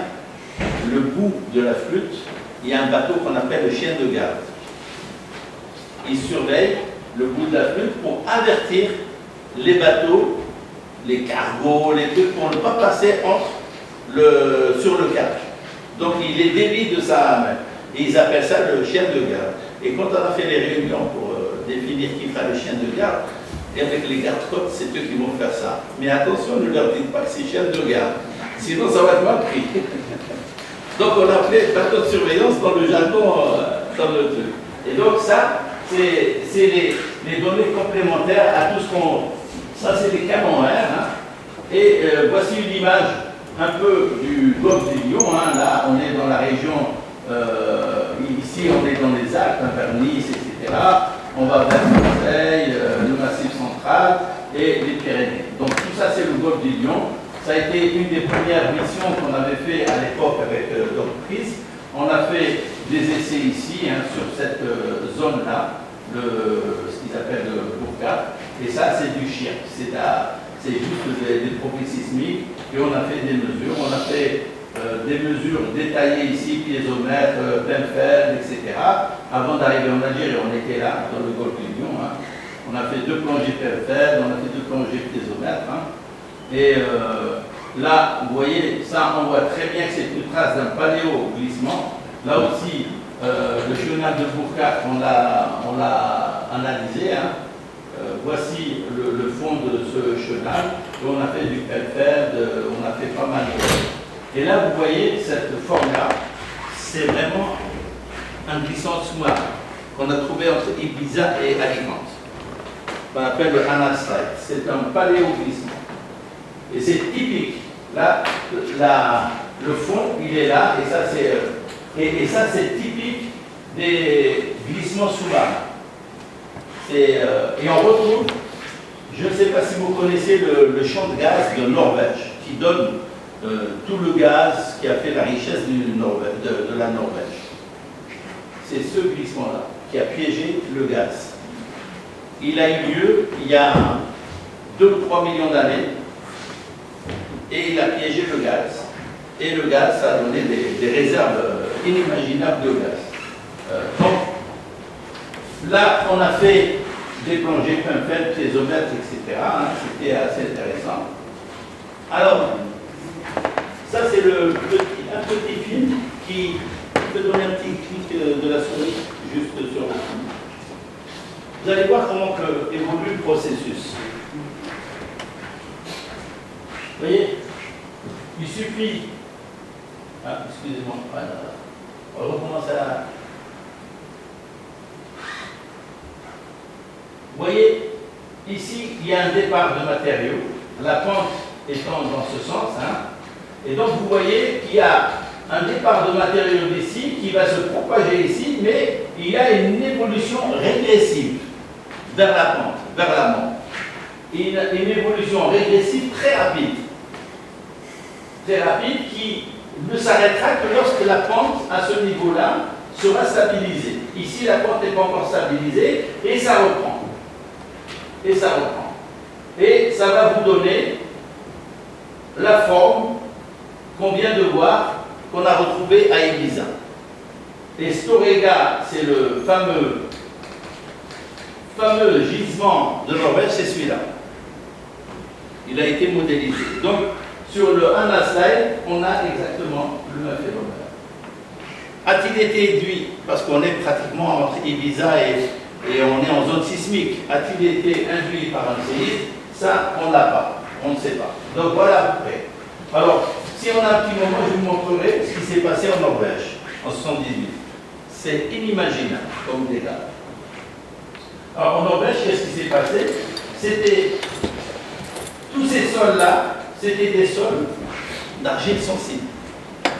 le bout de la flûte, il y a un bateau qu'on appelle le chien de garde. Il surveille le bout de la flûte pour avertir les bateaux, les cargos, les trucs, pour ne pas passer sur le cap. Donc il les dévie de sa main. Et ils appellent ça le chien de garde. Et quand on a fait les réunions pour définir qui fera le chien de garde, et avec les gardes-côtes, c'est eux qui vont faire ça. Mais attention, ne leur dites pas que c'est chien de garde. Sinon, ça va être mal pris. Donc on a appelé bateau de surveillance dans le jargon, dans le truc. Et donc ça, c'est les données complémentaires à tout ce qu'on... Ça, c'est des canons à air. Hein. Et voici une image un peu du golfe du Lion. Hein. Là, on est dans la région... ici, on est dans les Alpes, hein, vers Nice, etc. On va vers Marseille, le Massif central et les Pyrénées. Donc tout ça, c'est le golfe du Lion. Ça a été une des premières missions qu'on avait fait à l'époque avec l'entreprise. On a fait des essais ici, hein, sur cette zone-là, ce qu'ils appellent le Bourgat. Et ça, c'est du chien. C'est juste des profils sismiques. Et on a fait des mesures. On a fait des mesures détaillées ici, piézomètre, Penfeld, etc. avant d'arriver en Algérie, on était là, dans le golfe du Lion. Hein. On a fait 2 plongées périphériques, on a fait 2 plongées piézomètres. Hein. Et là, vous voyez, ça, on voit très bien que c'est une trace d'un paléoglissement. Là aussi, le chenal de Bourcat, on l'a analysé. Hein. Voici le fond de ce chenal. On a fait du périphérique, on a fait pas mal de choses. Et là, vous voyez, cette forme-là, c'est vraiment un glissant sous-marin qu'on a trouvé entre Ibiza et Alicante. Qu'on appelle le anastase. C'est un paléoglissement. Et c'est typique. Là, le fond, il est là, et ça, c'est typique des glissements sous-marins. Et on retrouve, je ne sais pas si vous connaissez le champ de gaz de Norvège, qui donne tout le gaz qui a fait la richesse de la Norvège. C'est ce glissement-là qui a piégé le gaz. Il a eu lieu il y a 2 ou 3 millions d'années et il a piégé le gaz. Et le gaz, ça a donné des réserves inimaginables de gaz. Donc, là, on a fait des plongées pimpelles, piézomètres, etc. Hein, c'était assez intéressant. Alors, ça c'est un petit film qui peut donner un petit clic de la souris juste sur le film. Vous allez voir comment évolue le processus. Vous voyez, il suffit. Ah, excusez-moi, on va recommencer à. Vous voyez, ici, il y a un départ de matériaux, la pente étant dans ce sens. Hein, et donc, vous voyez qu'il y a un départ de matériaux d'ici qui va se propager ici, mais il y a une évolution régressive vers la pente, vers l'amont. Une évolution régressive très rapide qui ne s'arrêtera que lorsque la pente, à ce niveau-là, sera stabilisée. Ici, la pente n'est pas encore stabilisée, et ça reprend. Et ça reprend. Et ça va vous donner la forme qu'on vient de voir, qu'on a retrouvée à Ibiza. Et Storegga, c'est le fameux gisement de Norvège, c'est celui-là. Il a été modélisé. Donc, sur le Anastase, on a exactement le même phénomène. A-t-il été induit, parce qu'on est pratiquement entre Ibiza et on est en zone sismique, a-t-il été induit par un séisme? Ça, on ne l'a pas, on ne sait pas. Donc voilà à peu près. Alors, si on a un petit moment, je vous montrerai ce qui s'est passé en Norvège, en 78. C'est inimaginable comme dégâts. Alors en Norvège, qu'est-ce qui s'est passé? C'était tous ces sols-là, c'était des sols d'argile sensible,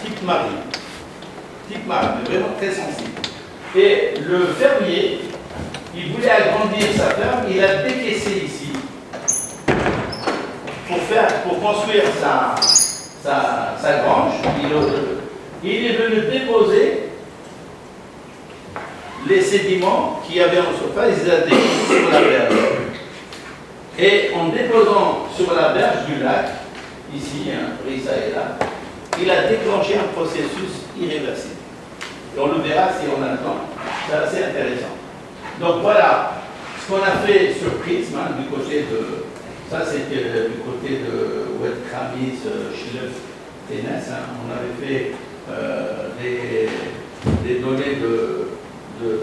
type marine, mais vraiment très sensible. Et le fermier, il voulait agrandir sa ferme, il a décaissé ici pour construire sa grange. Il est venu déposer les sédiments qu'il y avait en surface, il les a déposés sur la berge. Et en déposant sur la berge du lac, ici, Rissa est là, il a déclenché un processus irréversible. Et on le verra si on a le temps. C'est assez intéressant. Donc voilà ce qu'on a fait sur Prism, hein, du côté de. Ça, c'était du côté de Wet Kramis, Schilef, Ténès. Hein. On avait fait des données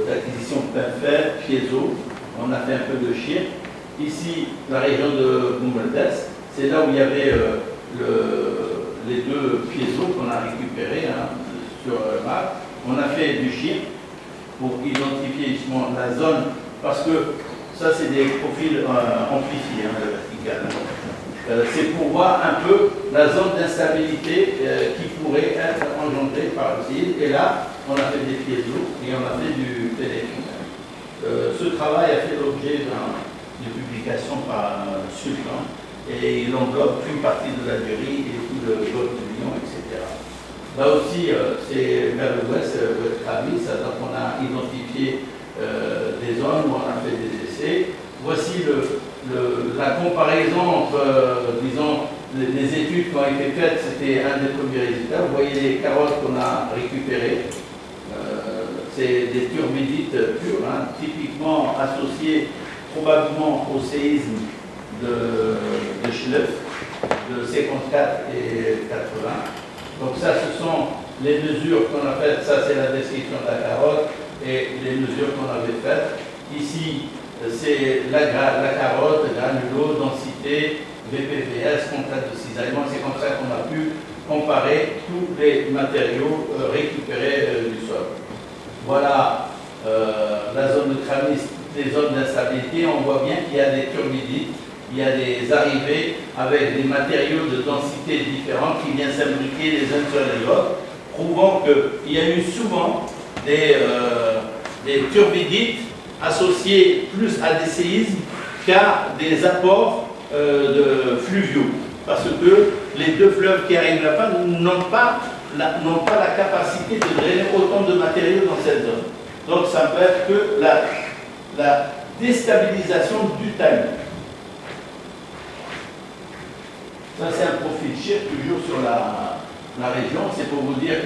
d'acquisition de pimpher, piezo. On a fait un peu de chir. Ici, la région de Gummeldes, c'est là où il y avait les 2 piézos qu'on a récupérés hein, sur map. On a fait du chir pour identifier justement la zone, parce que ça, c'est des profils amplifiés, hein, vertical. C'est pour voir un peu la zone d'instabilité qui pourrait être engendrée par le séisme. Et là, on a fait des piézos et on a fait du téléphone. Ce travail a fait l'objet d'une publication par Sultan et il englobe une partie de l'Algérie et tout le golfe du Lion, etc. Là aussi, c'est vers l'ouest, Wet Kramis, donc on a identifié des zones où on a fait des essais. Voici la comparaison entre, disons, les études qui ont été faites, c'était un des premiers résultats. Vous voyez les carottes qu'on a récupérées. c'est des turbidites pures, hein, typiquement associées probablement au séisme de Schleuf, de 54 et 80. Donc ça, ce sont les mesures qu'on a faites, ça c'est la description de la carotte, et les mesures qu'on avait faites. Ici, c'est la carotte, granulo, densité, VPVS, contrainte de cisaillement. C'est comme ça qu'on a pu comparer tous les matériaux récupérés du sol. Voilà la zone de Kramis, les zones d'instabilité. On voit bien qu'il y a des turbidites, il y a des arrivées avec des matériaux de densité différentes qui viennent s'imbriquer les uns sur les autres, prouvant qu'il y a eu souvent des turbidites associés plus à des séismes qu'à des apports de fluviaux. Parce que les deux fleuves qui arrivent là-bas n'ont pas la capacité de drainer autant de matériaux dans cette zone. Donc ça peut être que la déstabilisation du timing. Ça c'est un profil chir toujours sur la région. C'est pour vous dire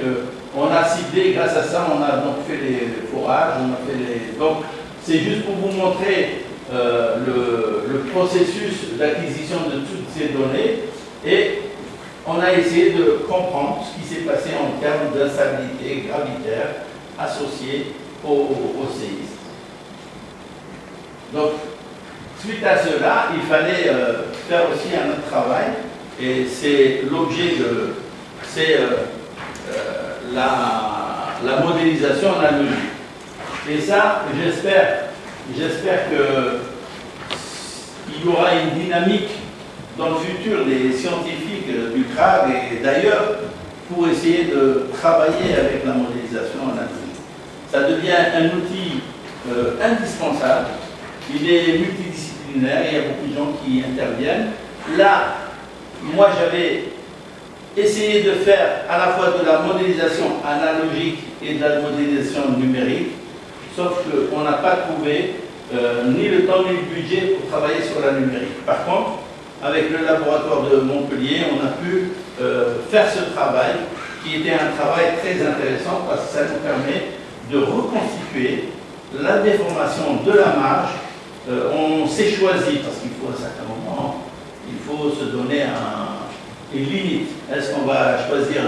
qu'on a ciblé, grâce à ça, on a donc fait les forages, on a fait les... Donc c'est juste pour vous montrer le processus d'acquisition de toutes ces données, et on a essayé de comprendre ce qui s'est passé en termes d'instabilité gravitaire associée au séisme. Donc, suite à cela, il fallait faire aussi un autre travail, et c'est l'objet de... c'est la modélisation analogique. Et ça, j'espère qu'il y aura une dynamique dans le futur des scientifiques du CRAG et d'ailleurs pour essayer de travailler avec la modélisation analogique. Ça devient un outil indispensable. Il est multidisciplinaire, il y a beaucoup de gens qui interviennent. Là, moi j'avais essayé de faire à la fois de la modélisation analogique et de la modélisation numérique, sauf qu'on n'a pas trouvé ni le temps ni le budget pour travailler sur la numérique. Par contre, avec le laboratoire de Montpellier, on a pu faire ce travail qui était un travail très intéressant parce que ça nous permet de reconstituer la déformation de la marge. On s'est choisi, parce qu'il faut à un certain moment, il faut se donner une limite. Est-ce qu'on va choisir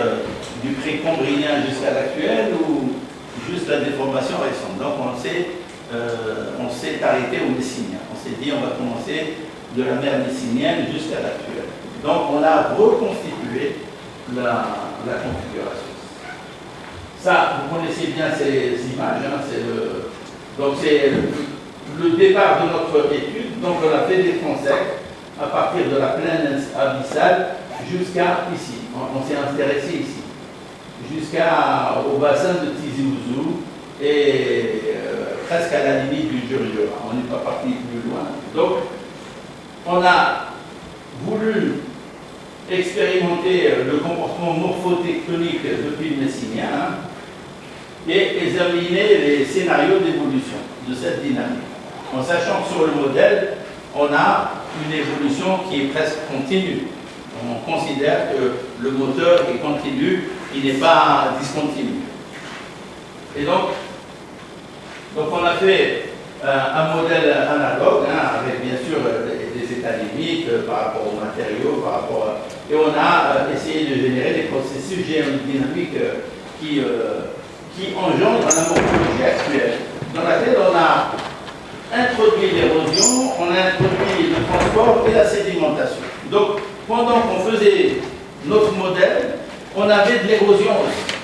du précambrien jusqu'à l'actuel ou juste la déformation récente? Donc on s'est arrêté au messinien. On s'est dit on va commencer de la mer messinienne jusqu'à l'actuelle. Donc on a reconstitué la configuration. Ça, vous connaissez bien ces images. Hein, donc c'est le départ de notre étude. Donc on a fait des transects à partir de la plaine abyssale jusqu'à ici. On s'est intéressé ici. Jusqu'au bassin de Tizi Ouzou et presque à la limite du Jura. On n'est pas parti plus loin. Donc, on a voulu expérimenter le comportement morphotectonique depuis le Messinien, hein, et examiner les scénarios d'évolution de cette dynamique. En sachant que sur le modèle, on a une évolution qui est presque continue. On considère que le moteur est continu, il n'est pas discontinu. Et donc on a fait un modèle analogue, hein, avec bien sûr des états limites par rapport aux matériaux, et on a essayé de générer des processus géodynamiques qui engendrent la morphologie actuelle, dans laquelle on a introduit l'érosion, on a introduit le transport et la sédimentation. Donc, pendant qu'on faisait notre modèle, on avait de l'érosion aussi.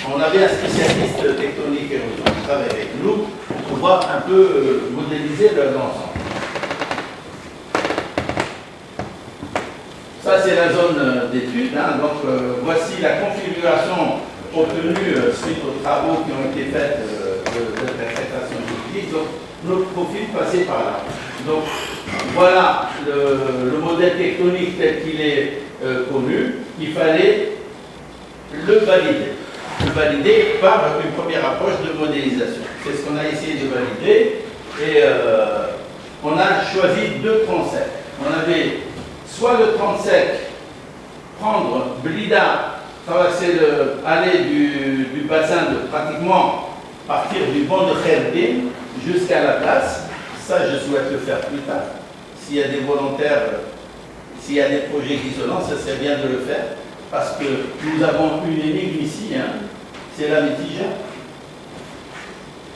On avait un spécialiste technique érosion qui travaillait avec nous pour pouvoir un peu modéliser l'ensemble. Ça, c'est la zone d'étude. Hein. Donc, voici la configuration obtenue suite aux travaux qui ont été faits d'interprétation géologique. Donc, notre profil passait par là. Donc, voilà le modèle tectonique tel qu'il est connu. Il fallait le valider par une première approche de modélisation. C'est ce qu'on a essayé de valider. Et on a choisi deux transects. On avait soit le transect, prendre Blida, traverser aller du bassin de pratiquement partir du banc de Kherbin jusqu'à la place. Ça, je souhaite le faire plus tard. S'il y a des volontaires, s'il y a des projets qui se lancent, ce serait bien de le faire. Parce que nous avons une énigme ici, hein, c'est la Métija.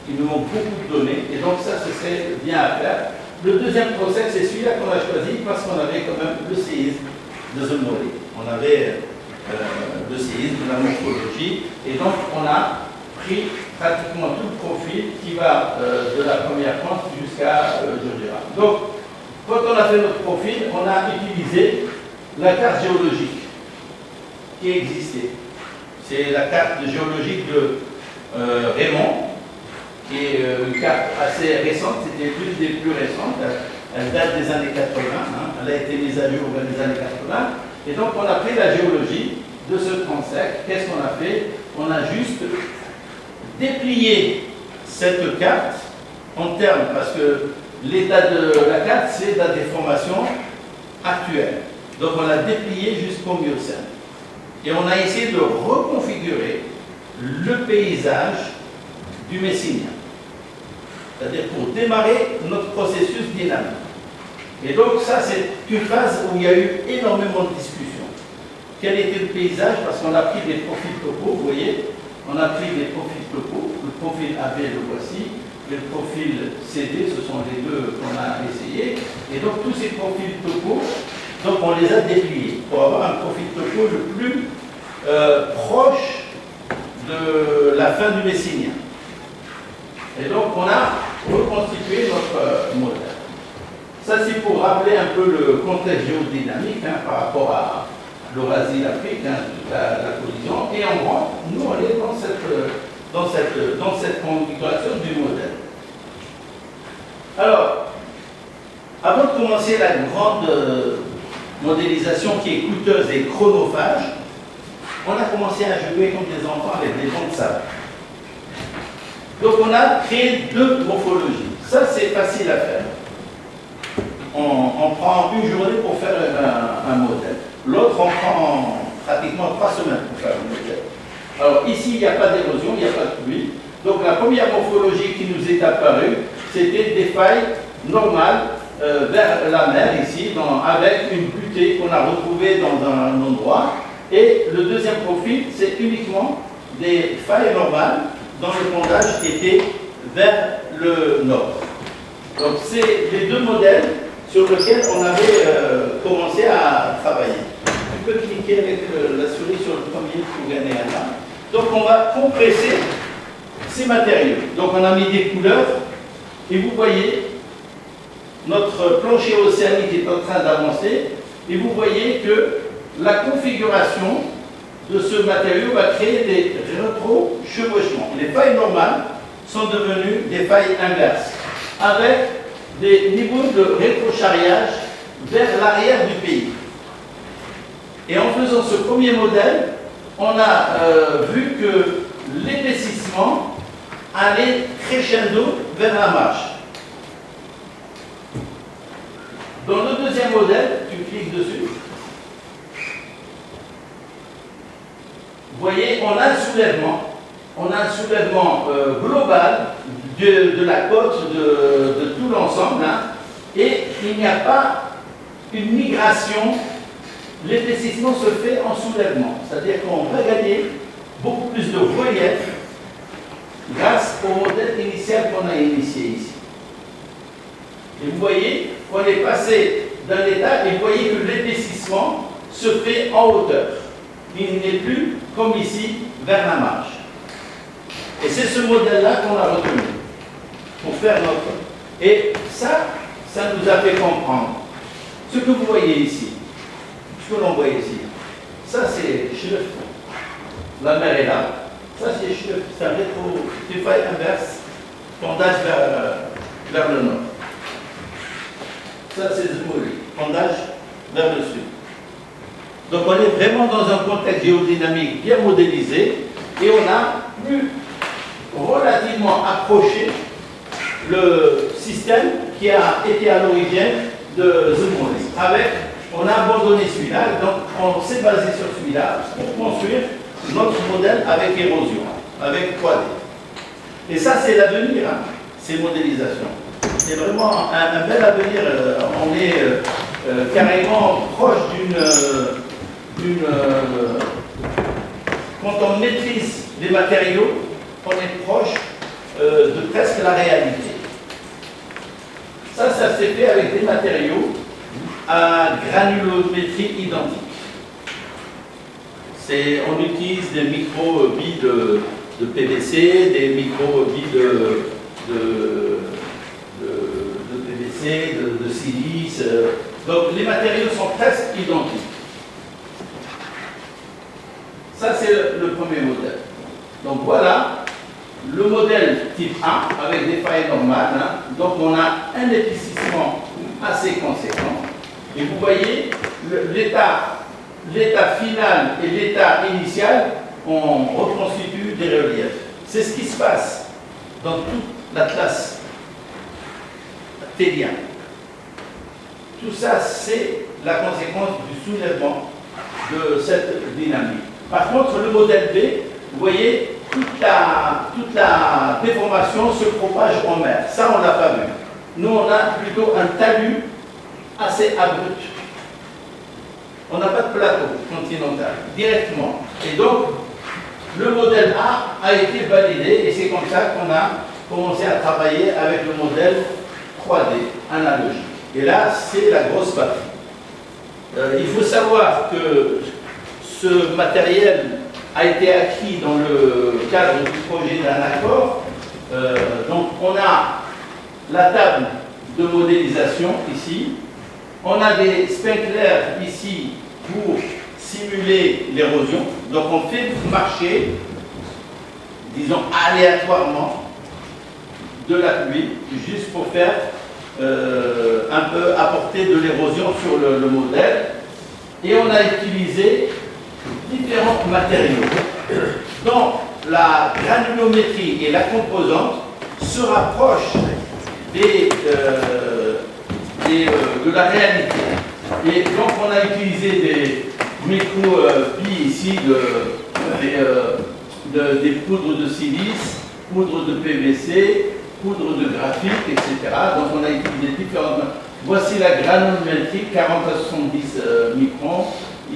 Ils nous ont beaucoup de données, et donc ça, ce serait bien à faire. Le deuxième procès, c'est celui-là qu'on a choisi parce qu'on avait quand même le séisme de Zemmouri. On avait le séisme, la morphologie, et donc on a pris pratiquement tout le profil qui va de la première pente jusqu'à Georgia. Donc, quand on a fait notre profil, on a utilisé la carte géologique qui existait. C'est la carte géologique de Raymond, qui est une carte assez récente, c'était l'une des plus récentes. Elle date des années 80, hein. Elle a été mise à jour vers les années 80. Et donc, on a pris la géologie de ce transect. Qu'est-ce qu'on a fait? On a juste déplié cette carte en termes, parce que l'état de la carte, c'est la déformation actuelle. Donc, on l'a déplié jusqu'au Miocène. Et on a essayé de reconfigurer le paysage du Messinien. C'est-à-dire pour démarrer notre processus dynamique. Et donc ça, c'est une phase où il y a eu énormément de discussions. Quel était le paysage? Parce qu'on a pris des profils topo, vous voyez, on a pris des profils topo, le profil AB, le voici, et le profil CD, ce sont les deux qu'on a essayés. Et donc tous ces profils topo, donc on les a dépliés pour avoir un profil topo le plus proche de la fin du Messinien. Et donc, on a reconstitué notre modèle. Ça, c'est pour rappeler un peu le contexte géodynamique hein, par rapport à l'Eurasie, l'Afrique, hein, la collision. Et en rentre, nous, on est dans cette configuration du modèle. Alors, avant de commencer la grande modélisation qui est coûteuse et chronophage, on a commencé à jouer comme des enfants avec des bancs de sable. Donc on a créé deux morphologies. Ça, c'est facile à faire. On prend une journée pour faire un modèle. L'autre, on prend pratiquement 3 semaines pour faire un modèle. Alors ici, il n'y a pas d'érosion, il n'y a pas de pluie. Donc la première morphologie qui nous est apparue, c'était des failles normales vers la mer, ici, avec une butée qu'on a retrouvée dans un endroit. Et le deuxième profil, c'est uniquement des failles normales dans le pondage qui était vers le nord. Donc c'est les deux modèles sur lesquels on avait commencé à travailler. Tu peux cliquer avec la souris sur le premier pour gagner un an. Donc on va compresser ces matériaux. Donc on a mis des couleurs et vous voyez notre plancher océanique est en train d'avancer et vous voyez que la configuration de ce matériau va créer des rétro-chevauchements. Les failles normales sont devenues des failles inverses, avec des niveaux de rétro-charriage vers l'arrière du pays. Et en faisant ce premier modèle, on a vu que l'épaississement allait crescendo vers la marche. Dans le deuxième modèle, tu cliques dessus. Vous voyez, on a un soulèvement global de la côte, de tout l'ensemble, hein, et il n'y a pas une migration, l'épaississement se fait en soulèvement, c'est-à-dire qu'on va gagner beaucoup plus de relief grâce au modèle initial qu'on a initié ici. Et vous voyez qu'on est passé d'un état, et vous voyez que l'épaississement se fait en hauteur. Il n'est plus, comme ici, vers la marge. Et c'est ce modèle-là qu'on a retenu pour faire notre... Et ça nous a fait comprendre. Ce que vous voyez ici, ce que l'on voit ici, ça c'est Schleuf. La mer est là. Ça c'est Schleuf. C'est un rétro, des failles inverses, pendage vers le nord. Ça c'est Zemmouri, pendage vers le sud. Donc on est vraiment dans un contexte géodynamique bien modélisé et on a pu relativement approcher le système qui a été à l'origine de Zemmouri. On a abandonné celui-là, donc on s'est basé sur celui-là pour construire notre modèle avec érosion, avec 3D. Et ça, c'est l'avenir, hein, ces modélisations. C'est vraiment un bel avenir. On est carrément proche quand on maîtrise les matériaux, on est proche de presque la réalité. Ça s'est fait avec des matériaux à granulométrie identique. On utilise des micro-billes de PVC, des micro-billes de PVC, de silice. Donc les matériaux sont presque identiques. Ça, c'est le premier modèle. Donc voilà le modèle type 1 avec des failles normales. Hein. Donc on a un épaississement assez conséquent. Et vous voyez, l'état final et l'état initial, on reconstitue des reliefs. C'est ce qui se passe dans toute l'Atlas tellien. Tout ça, c'est la conséquence du soulèvement de cette dynamique. Par contre, le modèle B, vous voyez, toute la déformation se propage en mer. Ça, on ne l'a pas vu. Nous, on a plutôt un talus assez abrupt. On n'a pas de plateau continental, directement. Et donc, le modèle A a été validé, et c'est comme ça qu'on a commencé à travailler avec le modèle 3D, analogique. Et là, c'est la grosse batterie. Il faut savoir que ce matériel a été acquis dans le cadre du projet d'un accord. Donc, on a la table de modélisation ici. On a des sprinklers ici pour simuler l'érosion. Donc, on fait marcher, disons, aléatoirement de la pluie, juste pour faire un peu apporter de l'érosion sur le modèle. Et on a utilisé différents matériaux. Donc, la granulométrie et la composante se rapprochent de la réalité. Et donc, on a utilisé des micro-billes ici, des poudres de silice, poudre de PVC, poudre de graphite, etc. Donc, on a utilisé différentes. Voici la granulométrie, 40 à 70 microns.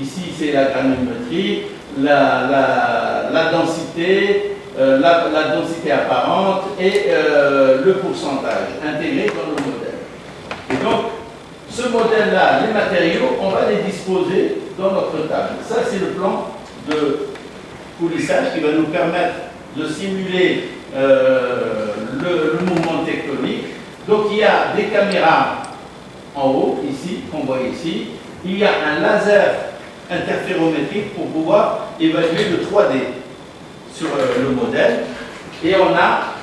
Ici, c'est la granulométrie, la densité, la densité apparente et le pourcentage intégré dans le modèle. Et donc, ce modèle-là, les matériaux, on va les disposer dans notre table. Ça, c'est le plan de coulissage qui va nous permettre de simuler le mouvement tectonique. Donc, il y a des caméras en haut, ici, qu'on voit ici. Il y a un laser interférométrique pour pouvoir évaluer le 3D sur le modèle. Et on a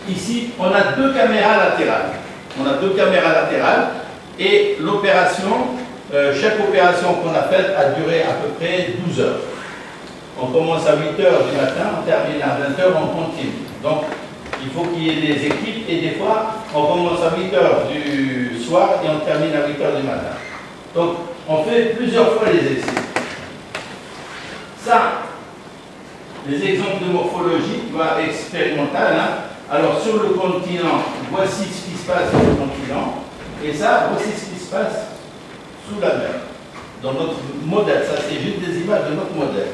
ici, on a deux caméras latérales. On a deux caméras latérales et l'opération, chaque opération qu'on a faite a duré à peu près 12 heures. On commence à 8 heures du matin, on termine à 20 heures, on continue. Donc, il faut qu'il y ait des équipes et des fois, on commence à 8 heures du soir et on termine à 8 heures du matin. Donc, on fait plusieurs fois les essais. Ça, les exemples de morphologie, expérimentale. Hein. Alors, sur le continent, voici ce qui se passe sur le continent. Et ça, voici ce qui se passe sous la mer. Dans notre modèle. Ça, c'est juste des images de notre modèle.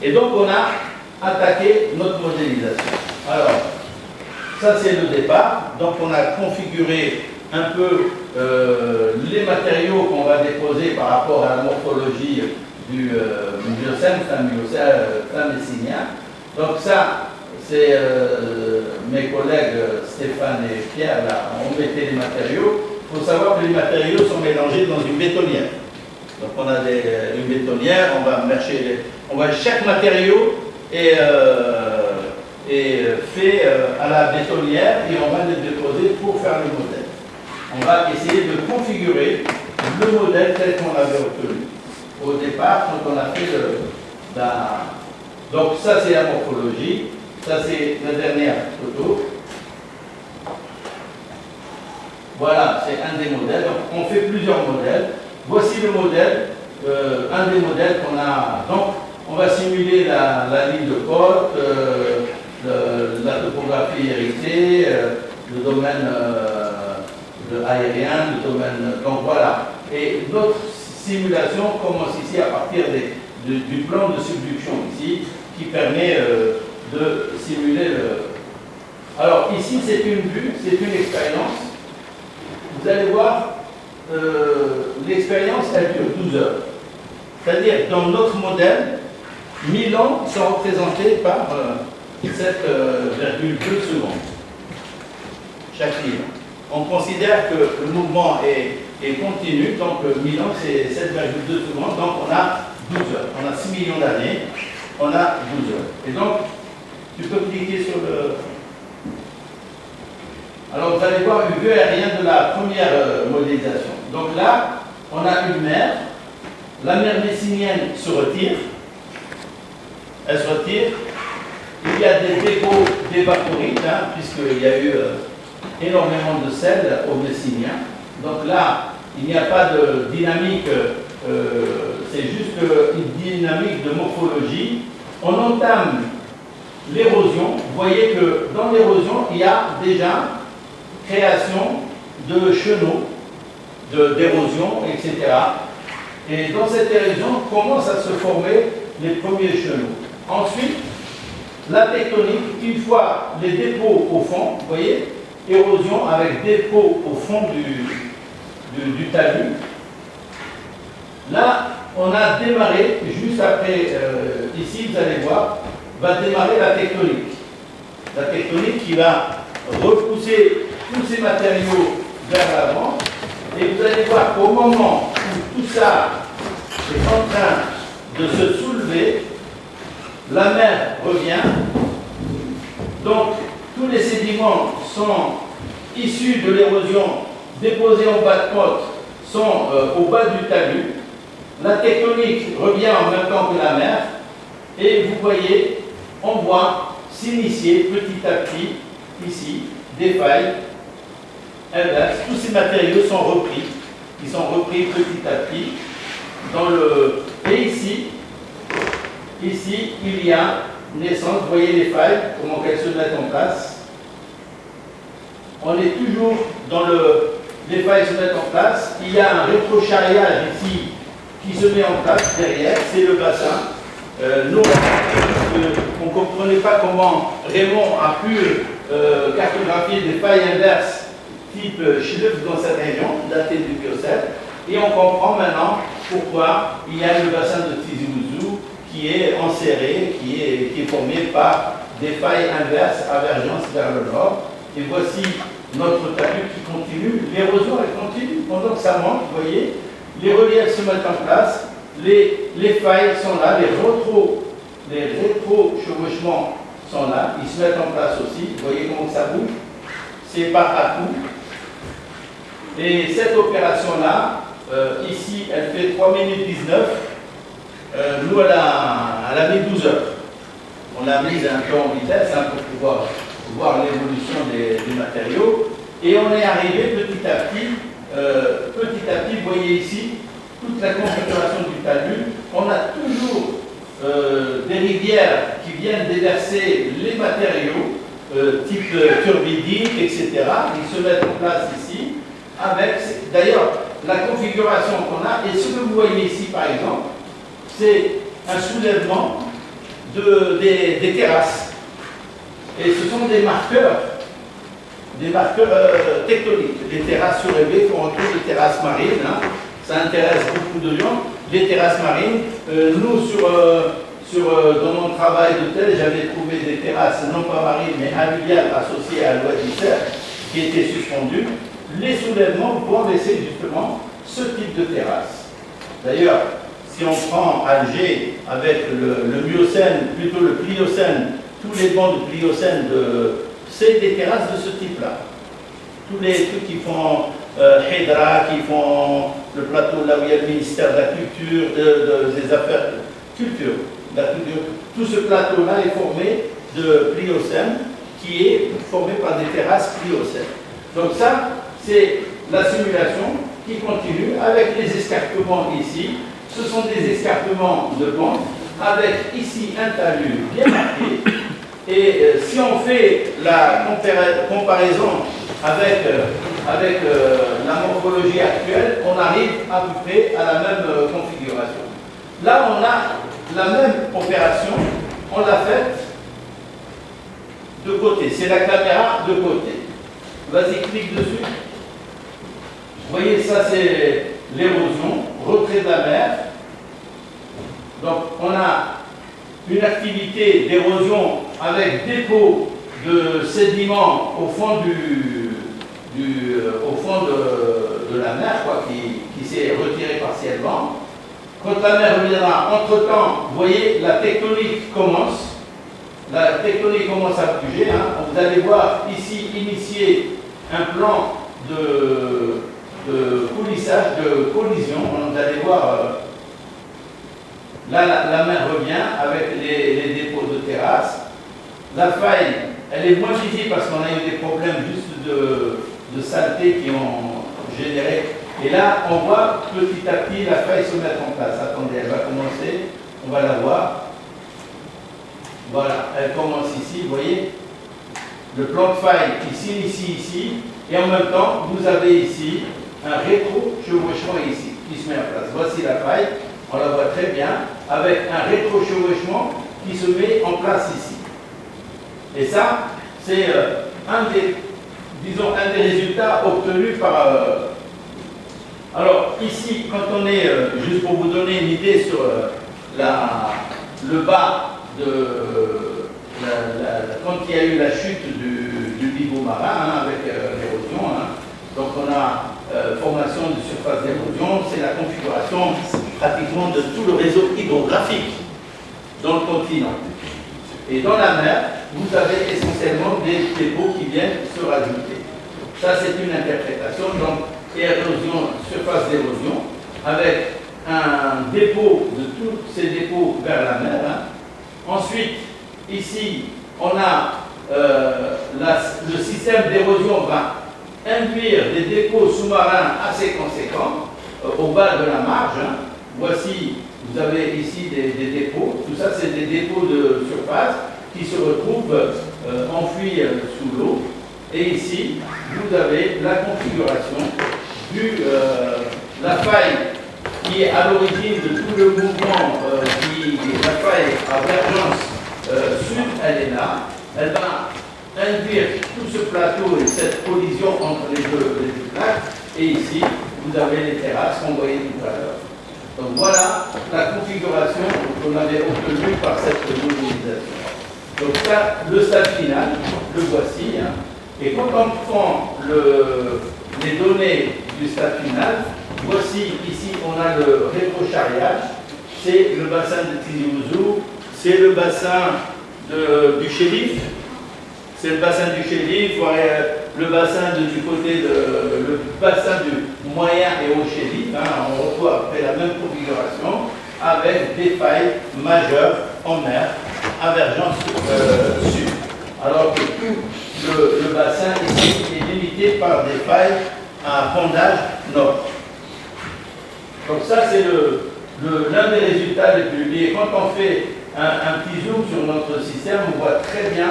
Et donc, on a attaqué notre modélisation. Alors, ça, c'est le départ. Donc, on a configuré un peu les matériaux qu'on va déposer par rapport à la morphologie du Miocène, fin messinien. Donc ça, c'est mes collègues Stéphane et Pierre, là, on mettait les matériaux. Il faut savoir que les matériaux sont mélangés dans une bétonnière. Donc on a une bétonnière, chaque matériau est fait à la bétonnière et on va le déposer pour faire le modèle. On va essayer de configurer le modèle tel qu'on l'avait obtenu au départ quand on a fait Donc ça c'est la morphologie, ça c'est la dernière photo. Voilà, c'est un des modèles. Donc, on fait plusieurs modèles. Voici le modèle, un des modèles qu'on a. Donc on va simuler la ligne de côte, la topographie topographie héritée, le domaine aérien, le domaine... Donc voilà. Et notre simulation commence ici à partir du plan de subduction ici, qui permet de simuler le... Alors ici, c'est une vue, c'est une expérience. Vous allez voir, l'expérience, elle dure 12 heures. C'est-à-dire, dans notre modèle, 1000 ans sont représentés par 7,2 secondes chaque ligne. On considère que le mouvement est continu, donc 1000 ans c'est 7,2 secondes, donc on a 12 heures. On a 6 millions d'années, on a 12 heures. Et donc, tu peux cliquer sur le... Alors vous allez voir une vue aérienne de la première modélisation. Donc là, on a une mer. La mer messinienne se retire. Elle se retire. Il y a des dépôts d'évaporite, hein, puisqu'il y a eu énormément de sel au Messinien. Donc là, il n'y a pas de dynamique, c'est juste une dynamique de morphologie. On entame l'érosion. Vous voyez que dans l'érosion, il y a déjà création de chenaux, d'érosion, etc. Et dans cette érosion, commencent à se former les premiers chenaux. Ensuite, la tectonique, une fois les dépôts au fond, vous voyez, érosion avec dépôts au fond du talus. Là, on a démarré, juste après, ici, vous allez voir, va démarrer la tectonique. La tectonique qui va repousser tous ces matériaux vers l'avant. Et vous allez voir qu'au moment où tout ça est en train de se soulever, la mer revient. Donc, tous les sédiments sont issus de l'érosion, déposés en bas de côte, sont au bas du talus. La tectonique revient en même temps que la mer. Et vous voyez, on voit s'initier petit à petit, ici, des failles inverses. Tous ces matériaux sont repris. Ils sont repris petit à petit. Et ici, il y a naissance. Vous voyez les failles, comment elles se mettent en place. On est toujours dans les failles se mettent en place. Il y a un rétrocharriage ici qui se met en place derrière. C'est le bassin. Nous, on ne comprenait pas comment Raymond a pu cartographier des failles inverses type Schlup dans cette région, datée du Biocène. Et on comprend maintenant pourquoi il y a le bassin de Tizi Ouzou qui est enserré, qui est formé par des failles inverses à vergence vers le nord. Et voici notre talus qui continue. L'érosion, elle continue. Pendant que ça monte, vous voyez, les reliefs se mettent en place, les failles sont là, les rétro-chevauchements sont là, ils se mettent en place aussi. Vous voyez comment ça bouge? C'est par à-coups. Et cette opération-là, ici, elle fait 3 minutes 19. Nous, elle a mis 12 heures. On l'a mise un peu en vitesse hein, pour pouvoir voir l'évolution des matériaux. Et on est arrivé petit à petit, vous voyez ici, toute la configuration du talus. On a toujours des rivières qui viennent déverser les matériaux, type turbidite, etc. Ils se mettent en place ici. D'ailleurs, la configuration qu'on a, et ce que vous voyez ici par exemple, c'est un soulèvement des terrasses. Et ce sont des marqueurs tectoniques. Les terrasses surélevées font retour des terrasses marines, hein. Ça intéresse beaucoup de gens. Les terrasses marines, nous dans mon travail de tel, j'avais trouvé des terrasses non pas marines mais alluviales associées à l'ouest du cerf qui étaient suspendues. Les soulèvements vont laisser justement ce type de terrasse. D'ailleurs, si on prend Alger avec le Miocène, plutôt le Pliocène, tous les bancs du Pliocène, c'est des terrasses de ce type-là. Tous les trucs qui font Hydra, qui font le plateau là où il y a le ministère de la Culture, des Affaires Culture, tout ce plateau-là est formé de Pliocène, qui est formé par des terrasses Pliocènes. Donc ça, c'est la simulation qui continue avec les escarpements ici. Ce sont des escarpements de pente avec ici un talus bien marqué Et si on fait la comparaison avec, la morphologie actuelle, on arrive à peu près à la même configuration. Là, on a la même opération, on l'a faite de côté. C'est la caméra de côté. Vas-y, clique dessus. Vous voyez, ça c'est l'érosion, retrait de la mer. Donc, on a une activité d'érosion avec dépôt de sédiments au fond de la mer, quoi, qui s'est retiré partiellement. Quand la mer reviendra, entre-temps, vous voyez, la tectonique commence. La tectonique commence à bouger. Hein. Vous allez voir ici initier un plan de coulissage, de collision. Vous allez voir, là, la mer revient avec les dépôts de terrasse. La faille, elle est moins visible parce qu'on a eu des problèmes juste de saleté qui ont généré. Et là, on voit petit à petit la faille se mettre en place. Attendez, elle va commencer, on va la voir. Voilà, elle commence ici, vous voyez. Le plan de faille qui s'initie ici, et en même temps, vous avez ici un rétro-chevauchement ici, qui se met en place. Voici la faille, on la voit très bien, avec un rétro-chevauchement qui se met en place ici. Et ça, c'est un des résultats obtenus par... Alors, ici, quand on est, juste pour vous donner une idée sur le bas quand il y a eu la chute du niveau marin, avec l'érosion, donc on a formation de surface d'érosion, c'est la configuration pratiquement de tout le réseau hydrographique dans le continent. Et dans la mer, vous avez essentiellement des dépôts qui viennent se rajouter. Ça, c'est une interprétation, donc érosion, surface d'érosion, avec un dépôt de tous ces dépôts vers la mer. Ensuite, ici, on a le système d'érosion va induire des dépôts sous-marins assez conséquents au bas de la marge. Voici, vous avez ici des dépôts. Tout ça, c'est des dépôts de surface qui se retrouvent enfouis sous l'eau. Et ici, vous avez la configuration la faille qui est à l'origine de tout le mouvement, la faille à vergence sud, elle est là. Elle va induire tout ce plateau et cette collision entre les deux plaques. Et ici, vous avez les terrasses qu'on voyait tout à l'heure. Donc voilà la configuration qu'on avait obtenue par cette modélisation. Donc ça, le stade final, le voici. Et quand on prend les données du stade final, voici ici on a le rétrocharriage, c'est le bassin de Tizi Ouzou, c'est le bassin du Chérif, c'est le bassin du Chérif, le bassin du côté le bassin du moyen et haut Chérif. On retrouve après la même configuration avec des failles majeures en mer à vergence sud. Alors que tout le bassin ici est limité par des failles à pondage nord. Donc ça c'est l'un des résultats les plus liés. Quand on fait un petit zoom sur notre système, on voit très bien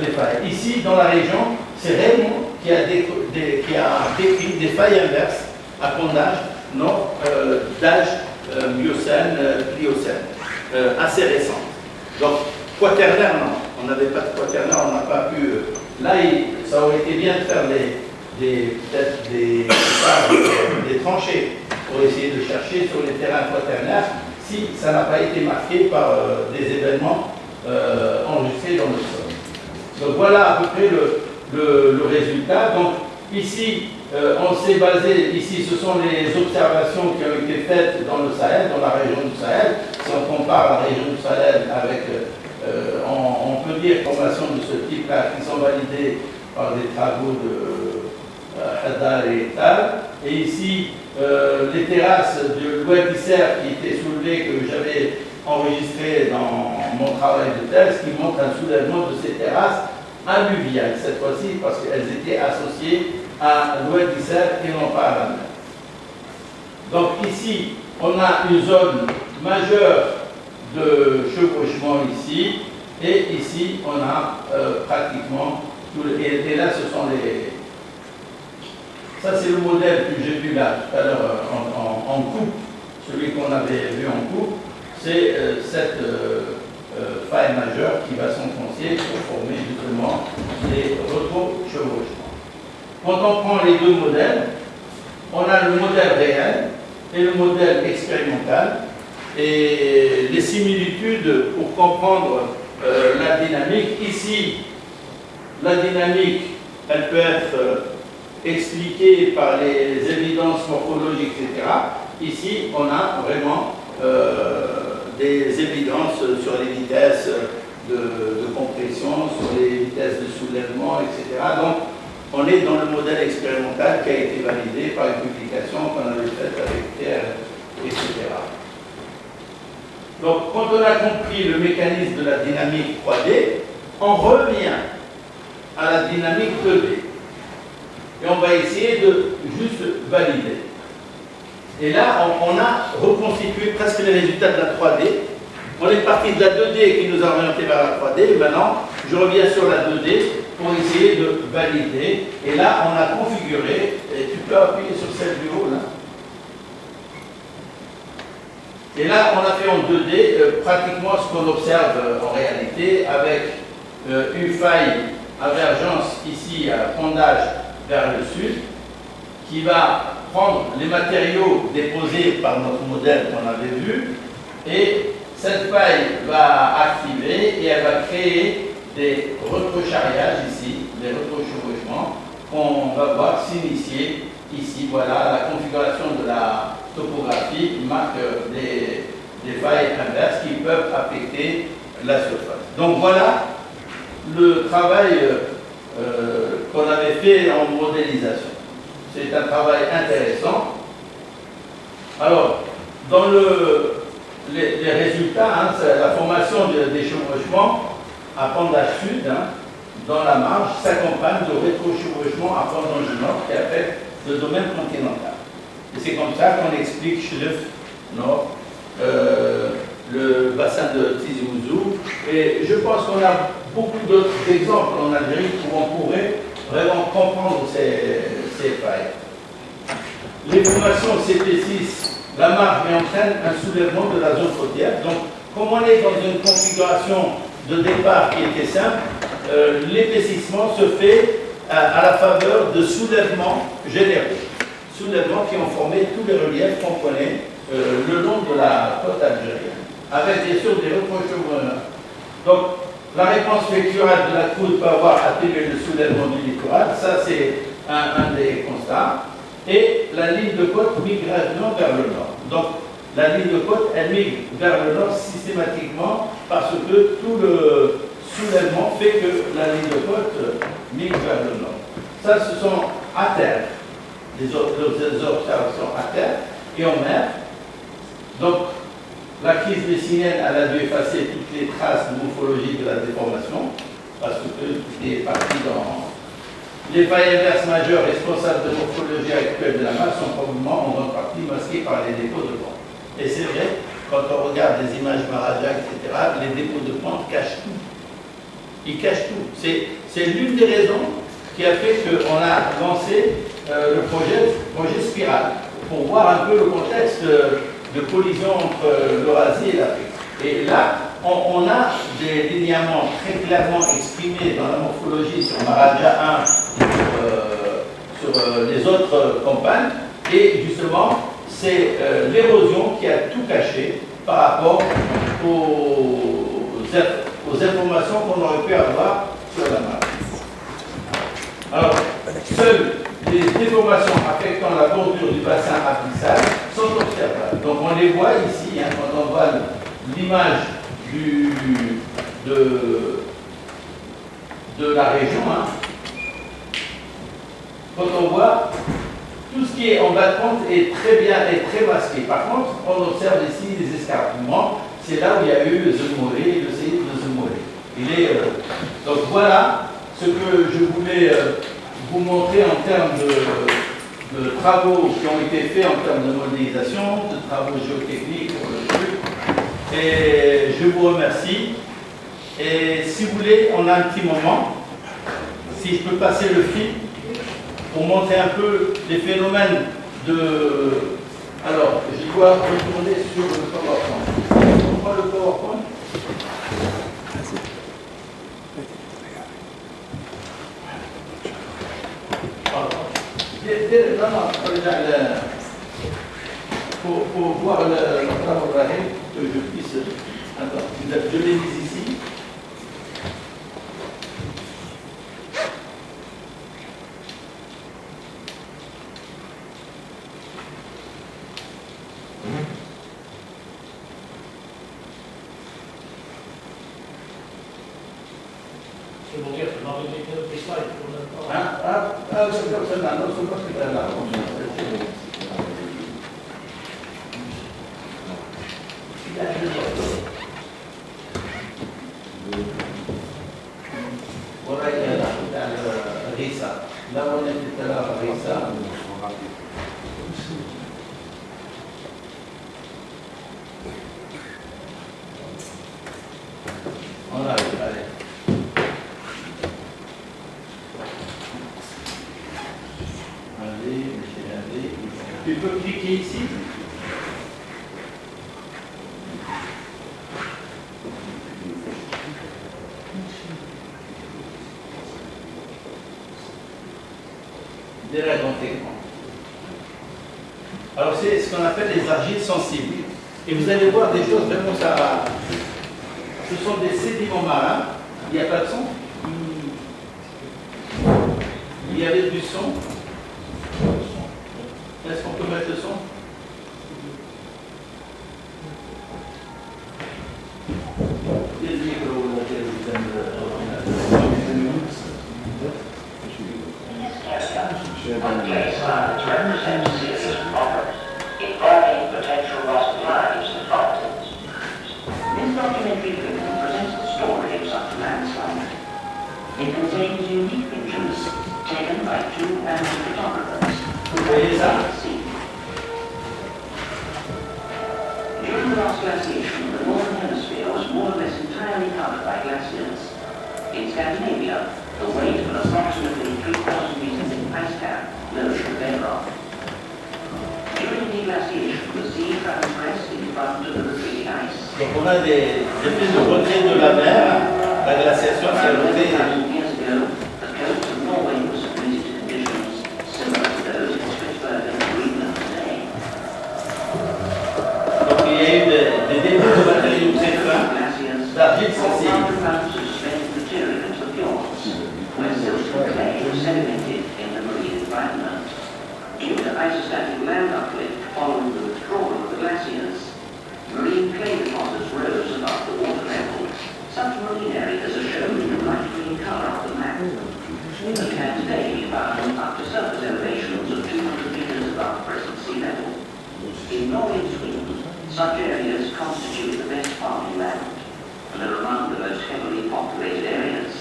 les failles. Ici, dans la région, c'est Raymond qui a décrit des failles inverses à pondage nord d'âge Miocène, Pliocène, assez récentes. Donc, quaternaire, non. On n'avait pas de quaternaire, on n'a pas pu... Là, ça aurait été bien de faire peut-être des tranchées pour essayer de chercher sur les terrains quaternaires si ça n'a pas été marqué par des événements enregistrés dans le sol. Donc voilà à peu près le résultat. Donc ici, on s'est basé, ici ce sont les observations qui ont été faites dans le Sahel, dans la région du Sahel. Si on compare la région du Sahel avec, on peut dire, formations de ce type-là qui sont validées par des travaux de Haddad et Tal. Et ici, les terrasses de l'Oued-Isser qui étaient soulevées, que j'avais enregistrées dans mon travail de thèse, qui montre un soulèvement de ces terrasses alluviales, cette fois-ci, parce qu'elles étaient associées à l'Oued-Isser et non pas à la mer. Donc ici, on a une zone majeure de chevauchement ici, Et ici, on a pratiquement tout le... Et là, ce sont les... Ça, c'est le modèle que j'ai vu là tout à l'heure en coupe. Celui qu'on avait vu en coupe, c'est cette faille majeure qui va s'enfoncer pour former justement les rétro-chevauchements. Quand on prend les deux modèles, on a le modèle réel et le modèle expérimental. Et les similitudes pour comprendre la dynamique. Ici, la dynamique, elle peut être expliquée par les évidences morphologiques, etc. Ici, on a vraiment des évidences sur les vitesses de compression, sur les vitesses de soulèvement, etc. Donc, on est dans le modèle expérimental qui a été validé par une publication qu'on avait faite avec Pierre, etc. Donc, quand on a compris le mécanisme de la dynamique 3D, on revient à la dynamique 2D. Et on va essayer de juste valider. Et là, on a reconstitué presque les résultats de la 3D. On est parti de la 2D qui nous a orienté vers la 3D. Et maintenant, je reviens sur la 2D pour essayer de valider. Et là, on a configuré, et tu peux appuyer sur celle du haut, là. Et là, on a fait en 2D pratiquement ce qu'on observe en réalité avec une faille à vergence ici à pendage vers le sud qui va prendre les matériaux déposés par notre modèle qu'on avait vu et cette faille va activer et elle va créer des retrocharriages ici, des retrochevauchements qu'on va voir s'initier ici. Voilà, la configuration de la topographie marque des failles inverses qui peuvent affecter la surface. Donc voilà le travail qu'on avait fait en modélisation. C'est un travail intéressant. Alors, dans les résultats, hein, la formation des chevauchements à pendage sud, hein, dans la marge, s'accompagne de rétro-chevauchement à pendage nord qui affecte le domaine continental. Et c'est comme ça qu'on explique Schleff Nord, le bassin de Tizi Ouzou. Et je pense qu'on a beaucoup d'autres exemples en Algérie où on pourrait vraiment comprendre ces failles. Les formations CP6, la marge entraîne un soulèvement de la zone côtière. Donc, comme on est dans une configuration de départ qui était simple, l'épaississement se fait à la faveur de soulèvements généraux. Soulèvements qui ont formé tous les reliefs qu'on connaît le long de la côte algérienne, avec bien sûr des reprochements. Donc, la réponse pectorale de la croûte peut avoir atténué le soulèvement du littoral, ça c'est un des constats. Et la ligne de côte migre vers le nord. Donc, la ligne de côte, elle migre vers le nord systématiquement parce que tout le soulèvement fait que la ligne de côte migre vers le nord. Ça, ce sont à terre, des observations à terre et en mer. Donc, la crise messinienne, elle a dû effacer toutes les traces de morphologie de la déformation parce que tout est parti dans... Les failles inverses majeures responsables de morphologie actuelle de la masse sont probablement en grande partie masquées par les dépôts de pente. Et c'est vrai, quand on regarde les images Maharaja, etc., les dépôts de pente cachent tout. Ils cachent tout. C'est l'une des raisons qui a fait qu'on a lancé le projet Spirale, pour voir un peu le contexte de collision entre l'Eurasie et l'Afrique. Et là, on a des linéaments très clairement exprimés dans la morphologie sur Maharaja 1, sur les autres campagnes, et justement, c'est l'érosion qui a tout caché par rapport aux informations qu'on aurait pu avoir sur la map. Alors, seules les déformations affectant la bordure du bassin abyssal sont observables. Donc on les voit ici, hein, quand on voit l'image de la région. Hein. Quand on voit tout ce qui est en bas de pente est très bien et très masqué. Par contre, on observe ici les escarpements. C'est là où il y a eu le Zemmouré, le séisme de Zemmouré. Donc voilà ce que je voulais vous montrer en termes de travaux qui ont été faits en termes de modélisation, de travaux géotechniques pour le truc. Et je vous remercie Et si vous voulez, on a un petit moment. Si je peux passer le fil pour montrer un peu les phénomènes de... Alors, je dois retourner sur le PowerPoint. On prend le PowerPoint. Pour voir le travail, que je puisse... Attends, je l'ai mis ici. Se vuol dire, non vedete che slide con Sto andando, sto aspettando. Vorrei la risa, la volete la risa. Allez. Allez. Tu peux cliquer ici. Alors c'est ce qu'on appelle les argiles sensibles. Et vous allez voir des choses vraiment ça. Ce sont des sédiments marins. Il n'y a pas de son. Il y avait du son. Est-ce qu'on peut mettre le son? Quel micro auquel vous involving potential loss of lives and properties. This documentary film presents the story of such a landslide. It contains unique pictures taken by two amateur photographers who were at sea. During the last glaciation, the northern hemisphere was more or less entirely covered by glaciers. In Scandinavia, the weight of an approximately 3,000 meters thick ice cap lowered the bedrock. During deglaciation, the sea transgressed in front of the retreating ice. Donc on a des effets de retrait de la mer, la glaciation s'est rejetée. Years ago, the coast of Norway was submitted to conditions similar to those in Spitsbergen and Greenland today. Donc il y a eu des débits de matériaux très fins, d'argile sensible. Suspended material into the fjords, where silt and clay were sedimented in the marine environment. Due to isostatic land uplift following the withdrawal of the glaciers, marine clay deposits rose above the water level. Such marine areas are shown in the light green color of the map. They can today be found up to surface elevations of 200 meters above present sea level. In Norway and Sweden, such areas constitute the best farming land and are among the most heavily populated areas.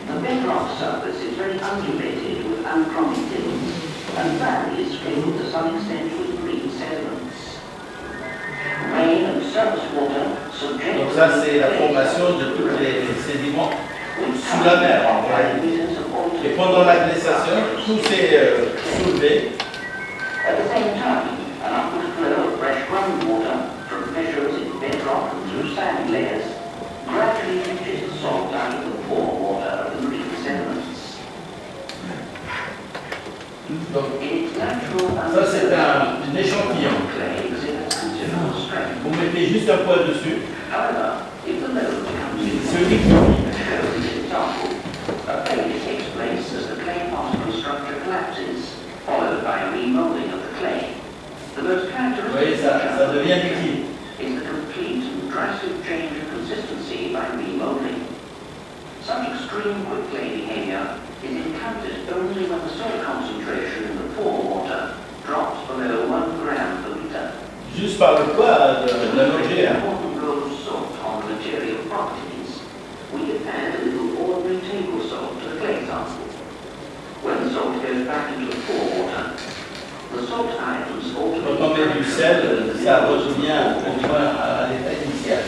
The bedrock surface is very undulated with uncropped hills and valleys filled to some extent with green sediments. Rain and surface water subject. Donc ça c'est la formation de tous les sédiments sous la mer en réalité. Et pendant la glaciation, tout s'est soulevé. At the same time, an upward flow of fresh groundwater from fissures in bedrock and through sand layers gradually reaches the salt out of the pore water of the marine sediments. Donc In its natural ça c'est un échantillon. clay exhibits considerable strength. Vous mettez juste un poids dessus. However, if the load becomes Ce liquide. show this example, a failure takes place as the clay particle structure collapses, followed by a remolding of the clay. The most Vous characteristic voyez, ça devient liquide. is the complete and drastic change of consistency by remolding. Such extreme quick clay behavior is encountered only when the soil concentration in the pore water drops below 1 gram per liter. Juste par le poids de l'objet. Important role of salt on the material properties. We can add a little ordinary table salt to the clay sample. When the salt goes back into the pore water, the salt items Quand on met du sel, ça revient au point à l'état initial.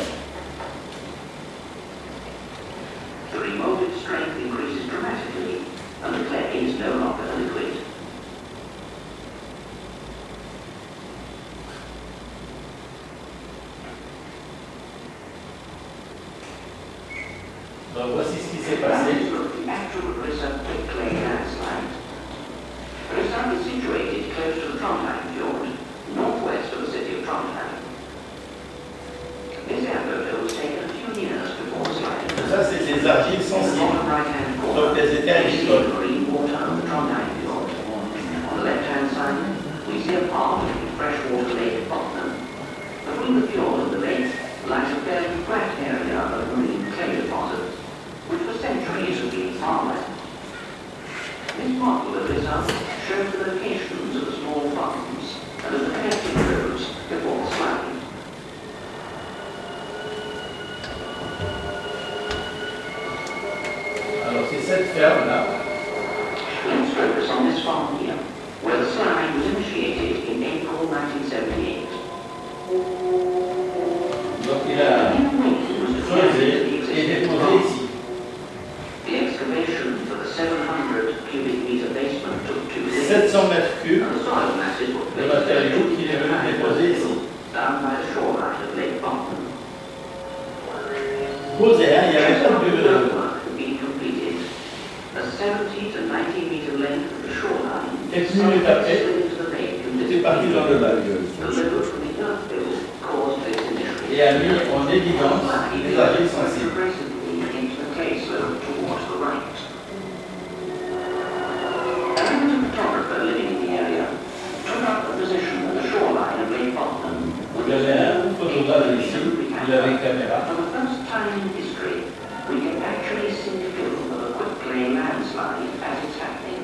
the remolded strength increases dramatically, and the clay is no longer a liquid. Donc voici ce qui s'est passé. The actual Rissa quick clay landslide. Rissa is situated close to the Trondheim fjord, northwest of the city of Trondheim. This photo was taken a few years before the slide. Ça, c'est des argiles sensibles. Right-hand corner, Donc elles étaient agricoles. green water of the Trondheim fjord. On the left-hand side, we see a part of the freshwater lake Botnen. Between the fjord and the lake lies a fairly flat area of marine clay deposit, which for centuries has been farmland. This model of Rissa shows the locations of the small farms and of the connecting roads before the slide. Alors c'est cette ferme-là. Let's focus on this farm here, where the slide was initiated in April 1978. Donc il a creusé et déposé ici. The excavation for the 700 cubic meter basement took 2 days. 700 mètres cubes And the soil masses were de placed matériaux qu'il est venu déposer ici. down by the shoreline of Lake Bottom. Posé, hein, il n'y avait pas Work de... had been completed. A 70 to 90 meter length of the shoreline Quelques minutes après, slid into the lake and c'était parti dans le lac. the level from the earth bill caused this initial Et a mis en évidence les argiles sensibles. progressively into the clay slope towards the right. An photographer living in the area took up a position at the shoreline of Lake Bottom. Il y avait un photographe ici, il avait une caméra. For the first time in history, we can actually see the film of a quick clay landslide as it's happening.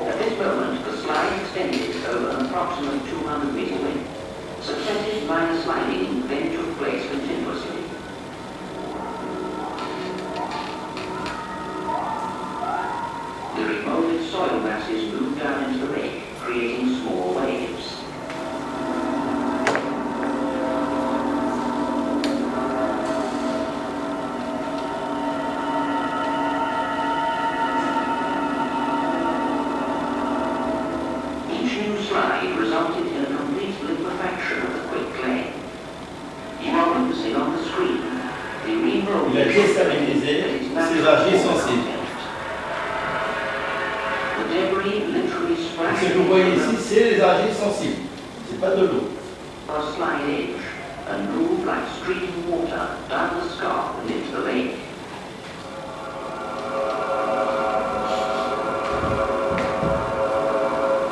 At this moment, the slide extended over an approximate 200 meter width. Successive minor sliding then took place continuously. The remolded soil masses moved down into the lake, creating small waves. Each new slide resulted in a complete liquefaction of the quick clay. You are witnessing on the screen the remolded Il a déstabilisé ces argiles sensibles. The debris literally Ce splashed que vous voyez ici, c'est les argiles sensibles. C'est pas de l'eau. on a slide edge and moved like streaming water down the scarp and into the lake.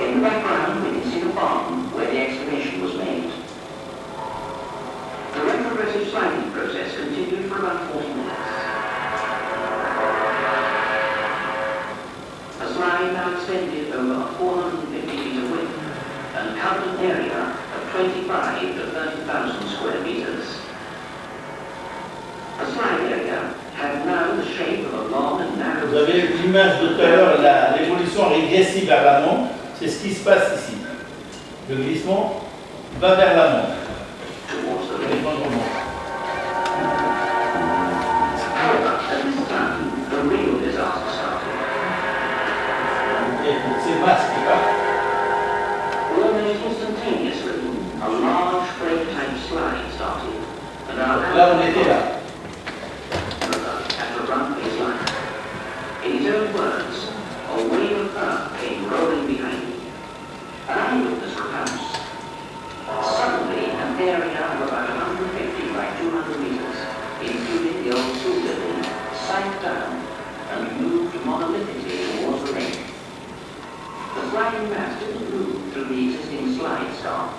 In the background, we can see the farm where the excavation was made. The retrogressive sliding process continued for about 40 minutes. The slide now extended over a 450 meter width and covered an area of 25 to 30,000 square meters. The slide area had now the shape of a long and narrow... Vous avez l'image de tout à l'heure, l'évolution régressive vers l'amont. C'est ce qui se passe ici. Le glissement va vers l'amont. towards the Le lake. glissement remonte. However, at this time, the real disaster started. Et ces masses qui partent. Almost instantaneously, a large flake-type slide started, and our Là, on était là. at the runway line. In his own words, a wave of earth came rolling behind me. An eyewitness recounts. Suddenly, an area of about 150 by 200 meters, including the old school building, sank down and moved monolithically towards the lake. The sliding mass didn't move through the existing slide scarp,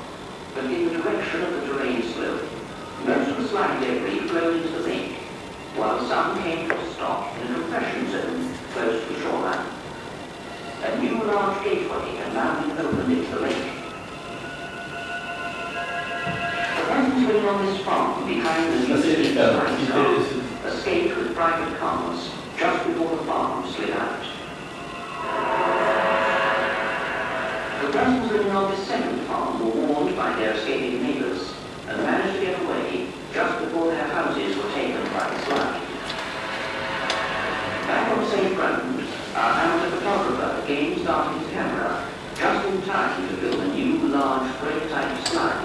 but in the direction of the terrain slope. Most of the slide debris flowed into the lake, while some came to a stop in a compression zone close to the shoreline. A new large gateway had now been opened into the lake. The peasants living on this farm behind the Ça, c'est new les fermes. slide scarp escaped with private cars just before the farm slid out. The persons living on this second farm were warned by their escaping neighbors and managed to get away just before their houses Our amateur photographer again started his camera just in time to film a new large freight-type slide.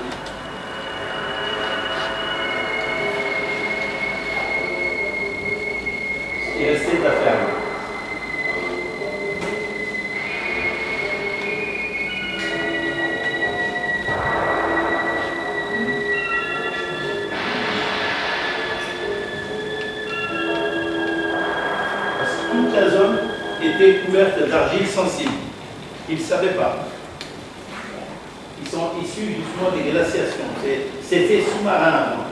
Il restait à faire. Parce que toute la zone était couverte d'argile sensible. Ils ne savaient pas. Ils sont issus justement des glaciations. C'était sous-marin avant.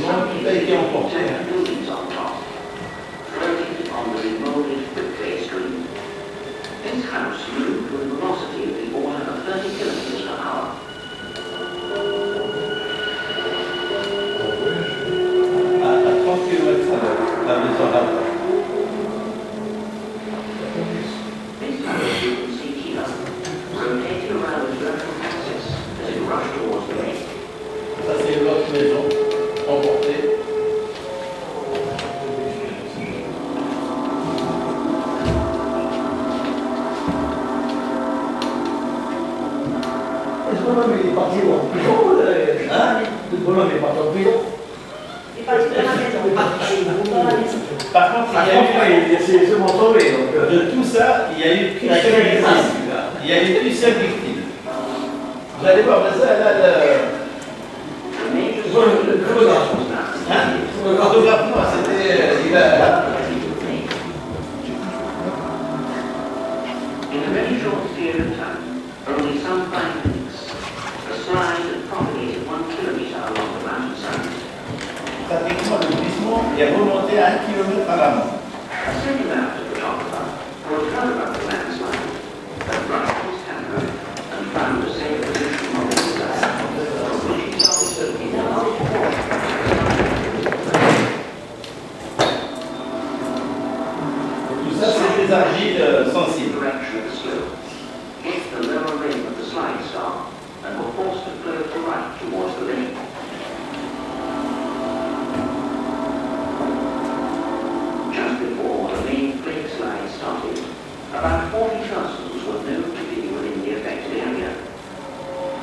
Tout a été emporté. Buildings on top, floating on the remolded brick-faced stream. This house moved with a velocity of the order of 30 kilometers per hour. À 30 km/h, la maison là. This house, you can see here, rotated around its vertical axis as it rushed towards the lake. Ça c'est l'autre maison emportée. Il est parti en prison, le bonhomme est parti en prison. Il est parti de la maison, chez vous, dans la maison. Par contre, il y a eu, C'est mon sauvé, donc. de tout ça, il y a eu qu'une seule victime. Il y a eu qu'une seule victime. Vous allez voir, mais ça, là, The major Le photographe. le photographe, non, c'était. Il a. In a very short period of time, only some 5 minutes, the slide had propagated 1 kilometer along the mountainside. Pratiquement, le glissement est remonté à 1 km à l'amont. A second amateur photographer was heard about the landslide, but rushed his camera and found a safe position on the hillside, from which he started in a large portion. Tout ça, c'est des argiles sensibles. Direction of the slope, hit the lower rim of the slide star, and were forced to float to right towards the lake. Just before the main flake slide started, about 40 persons were known to be within the affected area.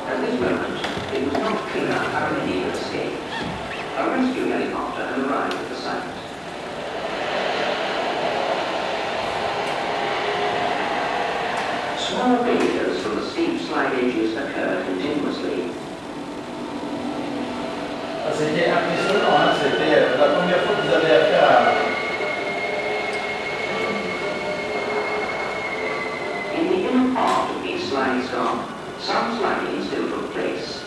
At this moment, it was not clear how many had escaped. A rescue helicopter had arrived at the site. Small failures from the steep slide edges occurred continuously. C'était impressionnant, hein? C'était la première fois qu'ils avaient affaire à. In the inner part of these slide star, some sliding still took place.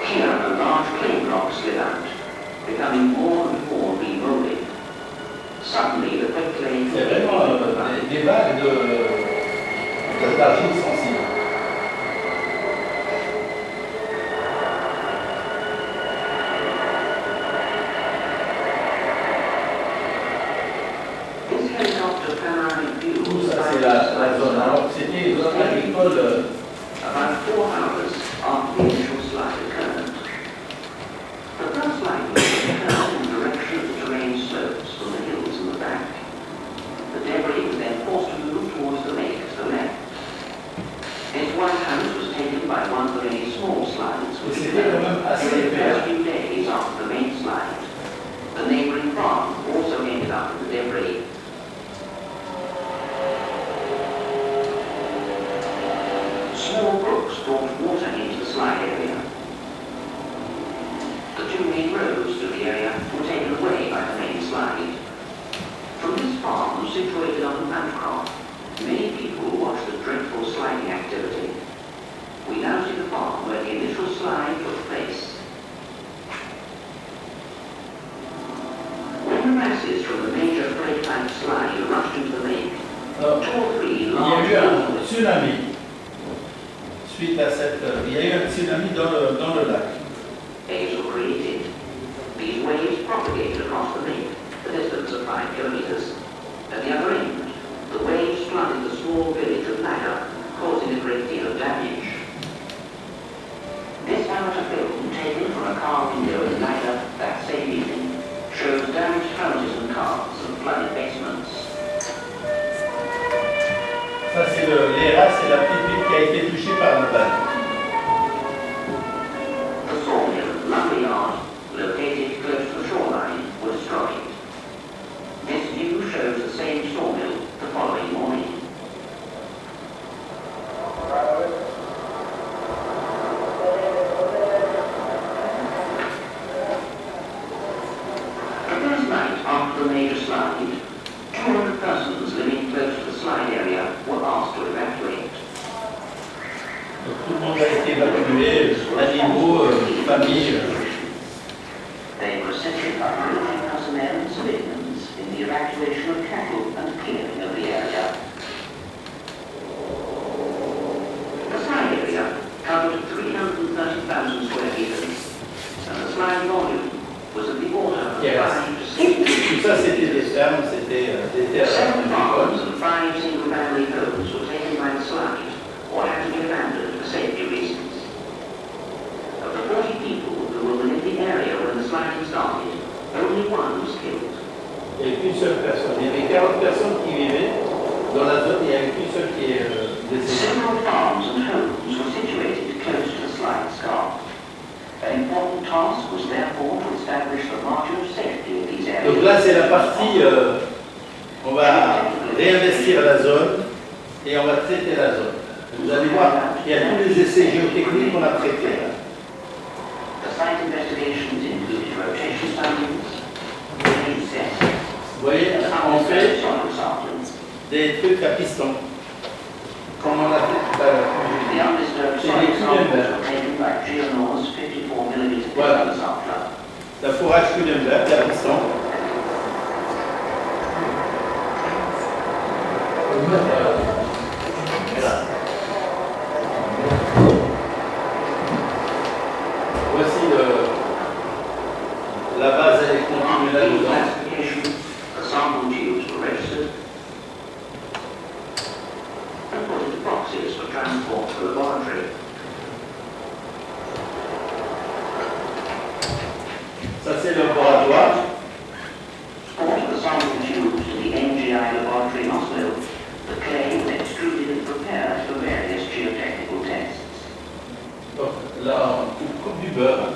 Here, a large clay block slid out, becoming more and more remolded. Suddenly, the wet clay C'est vraiment des vagues d'argile sensible. This helicopter panoramic view Tout was ça, by c'est la zone. Alors, c'était une zone agricole. about 4 hours after the initial slide occurred. The first slide was occurred in the direction of the terrain slopes from the hills in the back. The debris was then forced to move towards the lake to the left. Its White House was taken by one of the many small slides which C'était quand même occurred assez during the first épais. few days after the main slide. The neighboring farm also ended up in the debris. Small brooks brought water into the slide area. The 2 main roads to the area were taken away by the main slide. From this farm, situated on the Bancroft, many people watched the dreadful sliding activity. We now see the farm where the initial slide took place. When the masses from the major freight-type slide rushed into the lake, Alors, 2 or 3 il y a large eu un boulders tsunami. Suite à cette. Il y a eu un tsunami dans le lac. were created. These waves propagated across the of 5 kilometers. At the other end, the waves flooded the small village of Naga, causing a great deal of damage. This amateur film, taken from a car window in Naga that same evening, shows damaged houses and cars and flooded basements. Ça, c'est l'ERA, c'est la petite ville qui a été touchée par la balle. The sawmill, lumber yard, located close to the shoreline, was destroyed. This view shows the same sawmill the following morning. The first night after the major slide, 200 persons living close to the slide area were asked to evacuate. Donc, tout le monde a été évacué, animaux, familles. They were assisted by military personnel and civilians in the evacuation of cattle and clearing of the area. The slide area covered 330,000 square meters, and the slide volume was of the order of Yes. 5 to 6 Tout ça, c'était des fermes, c'était des terres 7 farms agricoles. and 5 single-family homes were taken by the slide or had to be abandoned for safety reasons. Of the 40 people who were within the area when the sliding started, only one was killed. Il n'y avait qu'une seule personne. Il y avait 40 personnes qui vivaient dans la zone, il n'y avait qu'une seule qui est décédée. Several farms and homes were situated close to the slide scarp. An important task was therefore to establish the margin of safety of these Donc areas. là, c'est la partie, on va réinvestir la zone et on va traiter la zone. Vous allez voir, il y a tous les essais géotechniques qu'on a traités là. The site investigations included rotation studies, drainage tests, Vous voyez, on and fait soil sampling. des trucs à piston. Comme on a fait tout à l'heure. The undisturbed C'est soil des samples Kuhlenberg. were taken by Geonor's 54 mm Voilà. sampler. La fourrage Kuhlenberg à piston. Voilà. Voici la base, elle est continue After là-dedans. classification, the sample tubes were registered and put into boxes for transport to the laboratory. Ça, c'est le laboratoire. All of the sample tubes to the NGI laboratory in Oslo, the clay was extruded and prepared for various geotechnical tests. Donc là, on coupe du beurre.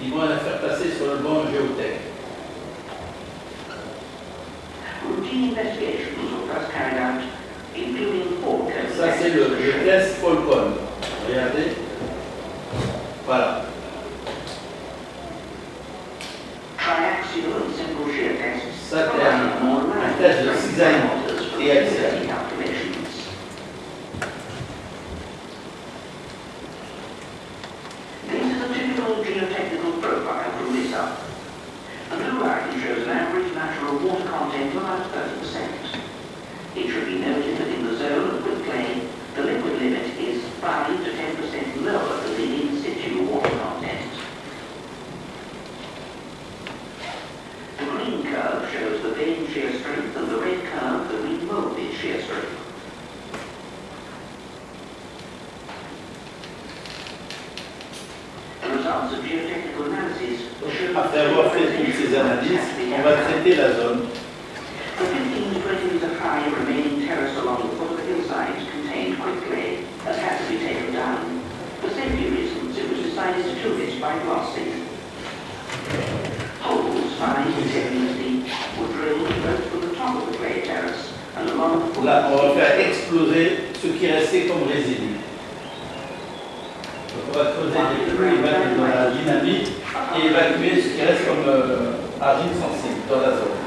Ils vont la faire passer sur le banc géotech. Routine investigations were first carried out, including 4 codes. Ça, c'est le test Folcom. Regardez. Voilà. Triaxial and simple shear tests. Ça, c'est un test de cisaillement et axial. calculations. This is a typical geotechnical profile from this up. The blue line shows an average natural water content of about 30%. It should be noted that in the zone of quicklay, the liquid limit is 5 to 10% lower than the in situ water content. The green curve shows the vein shear strength and the red curve the remolded shear strength. The results of geotechnical analysis show Après avoir fait toutes ces analyses, on va traiter la zone. The 15 to 20 meter high remaining terrace along the foot of the hillside contained quicklay and had to be taken down. For safety reasons, it was decided to do this by blasting. Holes 5 to 10 meters deep were drilled both from the top of the clay terrace and along the foot. Là, on va faire exploser ce qui est resté comme résidu. Donc on va creuser des trous, les mettre dans la dynamite et évacuer ce qui reste comme argile sensible dans la zone.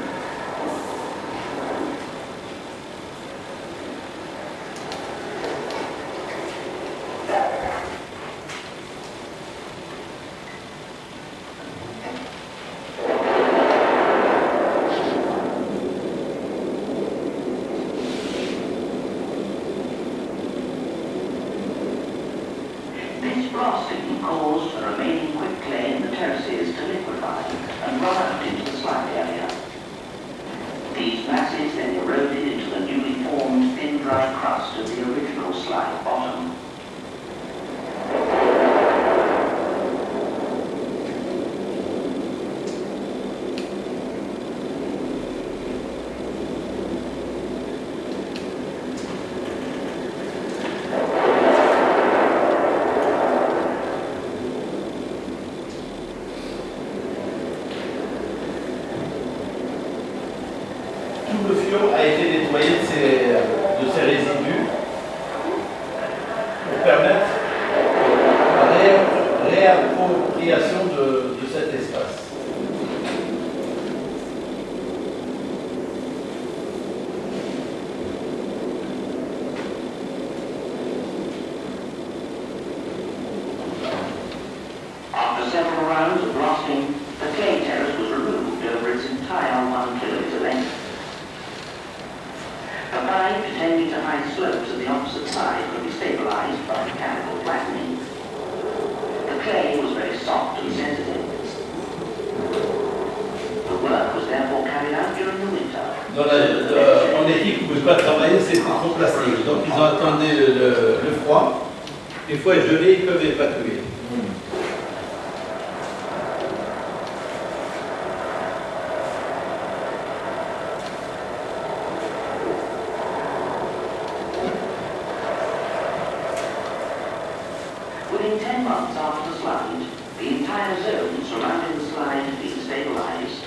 This blasting caused the remaining quicklay in the terraces to liquefy and run out into the slide area. These masses then eroded into the newly formed thin dry crust of the original slide bottom. Tout le fion a été nettoyé de ces résidus pour permettre la réappropriation de cet espace. After several rounds of blasting, the clay terrace was removed over its entire 1 kilometre length. The 5 to 10 metre high slopes of the opposite side could be stabilized by mechanical flattening. The clay was very soft and sensitive. The work was therefore carried out during the winter. En équipe, on ne pouvait pas travailler, c'était trop plastique. Donc ils ont attendu le froid. Une fois gelé, ils peuvent évacuer. Within 10 months after the slide, the entire zone surrounding the slide had been stabilized.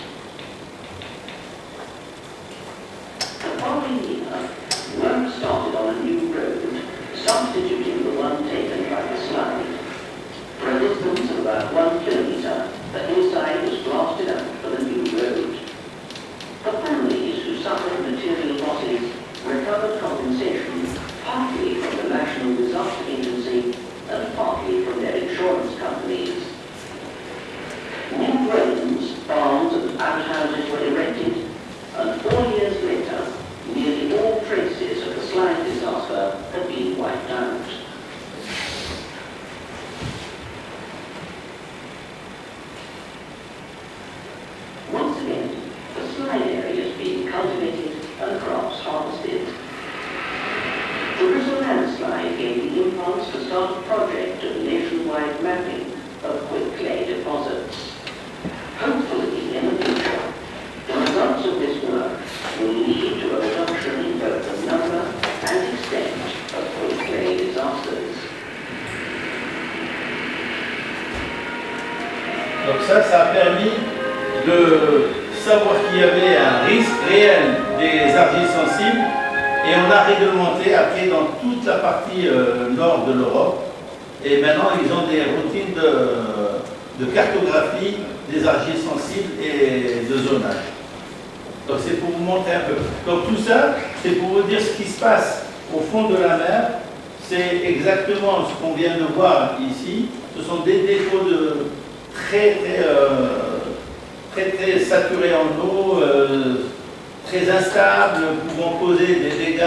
The following year, work started on a new road, substituting the one taken by the slide. For a distance of about 1 kilometre, the hillside was blasted out for the new road. The families who suffered material losses recovered compensation partly from the National Disaster Agency and partly from their insurance companies. New roads, barns and outhouses were erected, and 4 years later, nearly all traces of the slide disaster had been wiped out. Once again, the slide area is being cultivated and crops harvested. The Bristol landslide gave the impulse to start a project of nationwide mapping of quick clay deposits. Hopefully, in the future, the results of this work will lead to a reduction in both the number and extent of quick clay disasters. Donc ça a permis de savoir qu'il y avait un risque réel des argiles sensibles et on a réglementé après dans toute la partie nord de l'Europe et maintenant ils ont des routines de cartographie des argiles sensibles et de zonage. Donc c'est pour vous montrer un peu. Donc tout ça, c'est pour vous dire ce qui se passe au fond de la mer. C'est exactement ce qu'on vient de voir ici. Ce sont des dépôts de très saturés en eau, très instables, pouvant causer des dégâts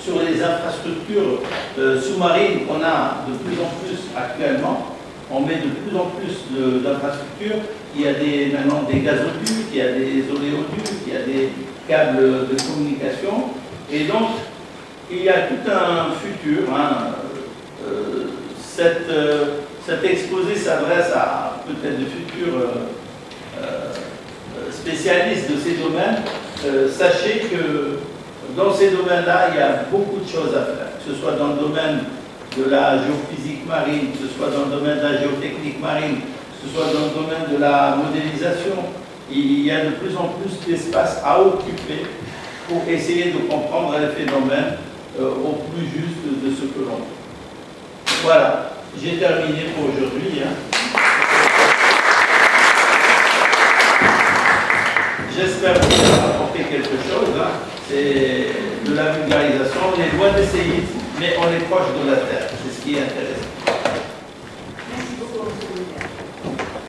sur les infrastructures sous-marines qu'on a de plus en plus actuellement. On met de plus en plus d'infrastructures. Il y a maintenant des gazoducs, il y a des oléoducs, il y a des câbles de communication. Et donc, il y a tout un futur. Cet exposé s'adresse à peut-être de futurs spécialistes de ces domaines. Sachez que dans ces domaines-là, il y a beaucoup de choses à faire, que ce soit dans le domaine de la géophysique marine, que ce soit dans le domaine de la géotechnique marine, que ce soit dans le domaine de la modélisation. Il y a de plus en plus d'espace à occuper pour essayer de comprendre les phénomènes au plus juste de ce que l'on fait. Voilà, j'ai terminé pour aujourd'hui. J'espère vous avoir apporté quelque chose. C'est de la vulgarisation. On est loin des séismes, mais on est proche de la Terre. C'est ce qui est intéressant.